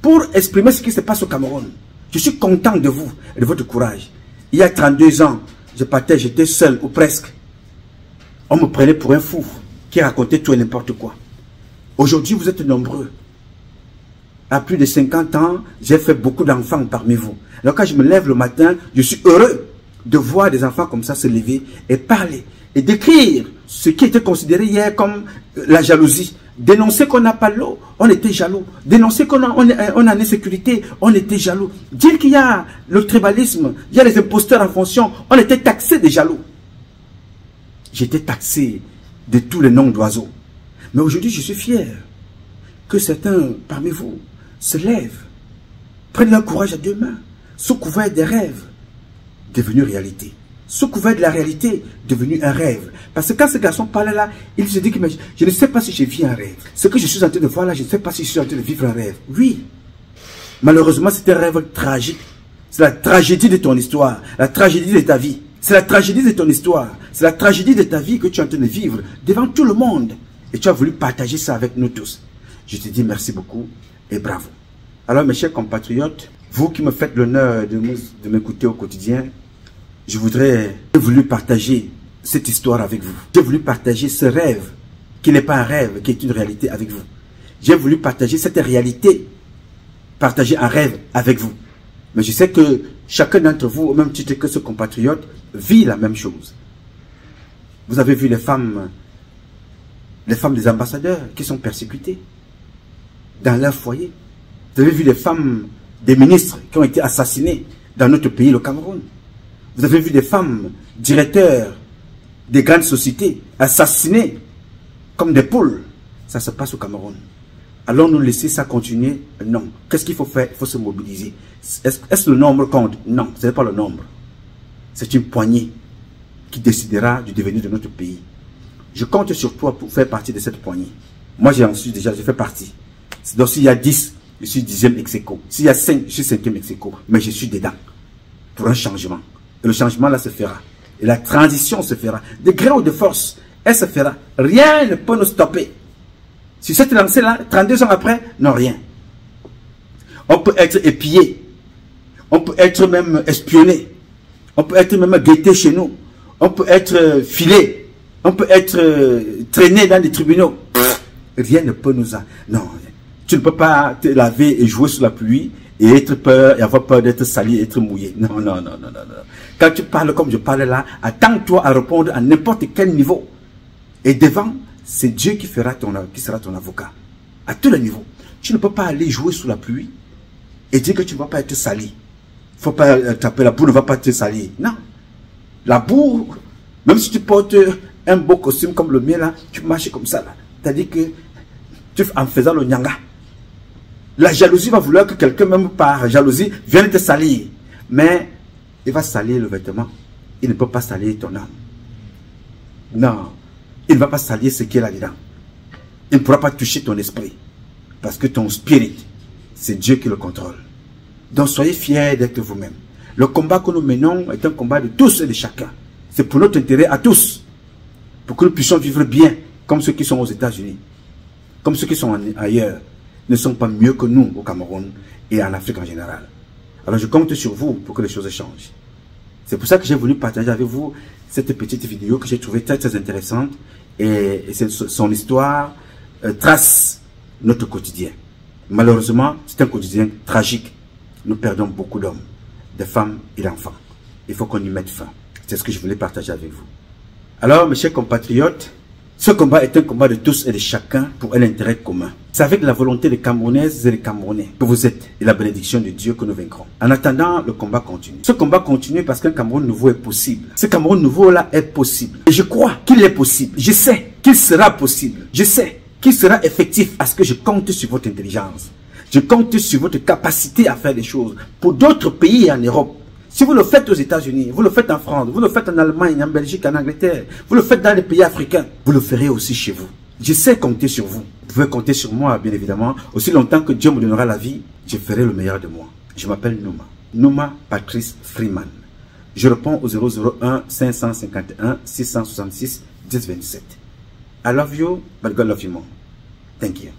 pour exprimer ce qui se passe au Cameroun. Je suis content de vous et de votre courage. Il y a 32 ans, j'étais seul ou presque. On me prenait pour un fou qui racontait tout et n'importe quoi. Aujourd'hui, vous êtes nombreux. À plus de 50 ans, j'ai fait beaucoup d'enfants parmi vous. Alors quand je me lève le matin, je suis heureux de voir des enfants comme ça se lever et parler et décrire ce qui était considéré hier comme la jalousie. Dénoncer qu'on n'a pas l'eau, on était jaloux. Dénoncer qu'on a l'insécurité, on était jaloux. Dire qu'il y a le tribalisme, il y a les imposteurs en fonction, on était taxé de jaloux. J'étais taxé de tous les noms d'oiseaux. Mais aujourd'hui, je suis fier que certains parmi vous se lèvent, prennent leur courage à deux mains, sous couvert des rêves, devenus réalité. Sous couvert de la réalité, devenu un rêve. Parce que quand ce garçon parle là, il se dit que je ne sais pas si je vis un rêve. Ce que je suis en train de voir là, je ne sais pas si je suis en train de vivre un rêve. Oui. Malheureusement, c'est un rêve tragique. C'est la tragédie de ton histoire, la tragédie de ta vie. C'est la tragédie de ton histoire. C'est la tragédie de ta vie que tu es en train de vivre devant tout le monde. Et tu as voulu partager ça avec nous tous. Je te dis merci beaucoup et bravo. Alors mes chers compatriotes, vous qui me faites l'honneur de m'écouter au quotidien, j'ai voulu partager cette histoire avec vous. J'ai voulu partager ce rêve, qui n'est pas un rêve, qui est une réalité avec vous. J'ai voulu partager cette réalité, partager un rêve avec vous. Mais je sais que chacun d'entre vous, au même titre que ce compatriote, vit la même chose. Vous avez vu les femmes des ambassadeurs qui sont persécutées dans leur foyer. Vous avez vu les femmes des ministres qui ont été assassinées dans notre pays, le Cameroun. Vous avez vu des femmes directeurs des grandes sociétés assassinées comme des poules. Ça se passe au Cameroun. Allons-nous laisser ça continuer? Non. Qu'est-ce qu'il faut faire? Il faut se mobiliser. Est-ce que le nombre compte? Non, ce n'est pas le nombre. C'est une poignée qui décidera du devenir de notre pays. Je compte sur toi pour faire partie de cette poignée. Moi, j'ai fait partie. Donc, s'il y a 10, je suis 10e ex-aequo. S'il y a 5, je suis 5e ex-aequo. Mais je suis dedans pour un changement. Et le changement là se fera. Et la transition se fera. De gré ou de force, elle se fera. Rien ne peut nous stopper. Si cette lancée là, 32 ans après, non, rien. On peut être épié. On peut être même espionné. On peut être même guetté chez nous. On peut être filé. On peut être traîné dans des tribunaux. Rien ne peut nous... Non, tu ne peux pas te laver et jouer sous la pluie et avoir peur d'être sali et être mouillé. Non, non, non, non, non. Quand tu parles comme je parle là, attends-toi à répondre à n'importe quel niveau. Et devant, c'est Dieu qui sera ton avocat. À tous les niveaux. Tu ne peux pas aller jouer sous la pluie et dire que tu ne vas pas être sali. Il ne faut pas taper la boue, ne va pas te salir. Non. La boue, même si tu portes un beau costume comme le mien là, tu marches comme ça là. C'est-à-dire que en faisant le nyanga, La jalousie va vouloir que quelqu'un, même par jalousie, vienne te salir. Mais il va salir le vêtement. Il ne peut pas salir ton âme. Non. Il ne va pas salir ce qui est là-dedans. Il ne pourra pas toucher ton esprit. Parce que ton spirit, c'est Dieu qui le contrôle. Donc soyez fiers d'être vous-même. Le combat que nous menons est un combat de tous et de chacun. C'est pour notre intérêt à tous. Pour que nous puissions vivre bien, comme ceux qui sont aux États-Unis. Comme ceux qui sont ailleurs. Ne sont pas mieux que nous au Cameroun et en Afrique en général. Alors je compte sur vous pour que les choses changent. C'est pour ça que j'ai voulu partager avec vous cette petite vidéo que j'ai trouvée très très intéressante. Et son histoire trace notre quotidien. Malheureusement, c'est un quotidien tragique. Nous perdons beaucoup d'hommes, de femmes et d'enfants. Il faut qu'on y mette fin. C'est ce que je voulais partager avec vous. Alors, mes chers compatriotes, ce combat est un combat de tous et de chacun pour un intérêt commun. C'est avec la volonté des Camerounaises et des Camerounais que vous êtes et la bénédiction de Dieu que nous vaincrons. En attendant, le combat continue. Ce combat continue parce qu'un Cameroun nouveau est possible. Ce Cameroun nouveau-là est possible. Et je crois qu'il est possible. Je sais qu'il sera possible. Je sais qu'il sera effectif parce que je compte sur votre intelligence. Je compte sur votre capacité à faire des choses pour d'autres pays en Europe. Si vous le faites aux États-Unis, vous le faites en France, vous le faites en Allemagne, en Belgique, en Angleterre, vous le faites dans les pays africains, vous le ferez aussi chez vous. Je sais compter sur vous. Vous pouvez compter sur moi, bien évidemment. Aussi longtemps que Dieu me donnera la vie, je ferai le meilleur de moi. Je m'appelle Nouma. Nouma Patrice Freeman. Je réponds au 001 551 666 1027. I love you, but God love you more. Thank you.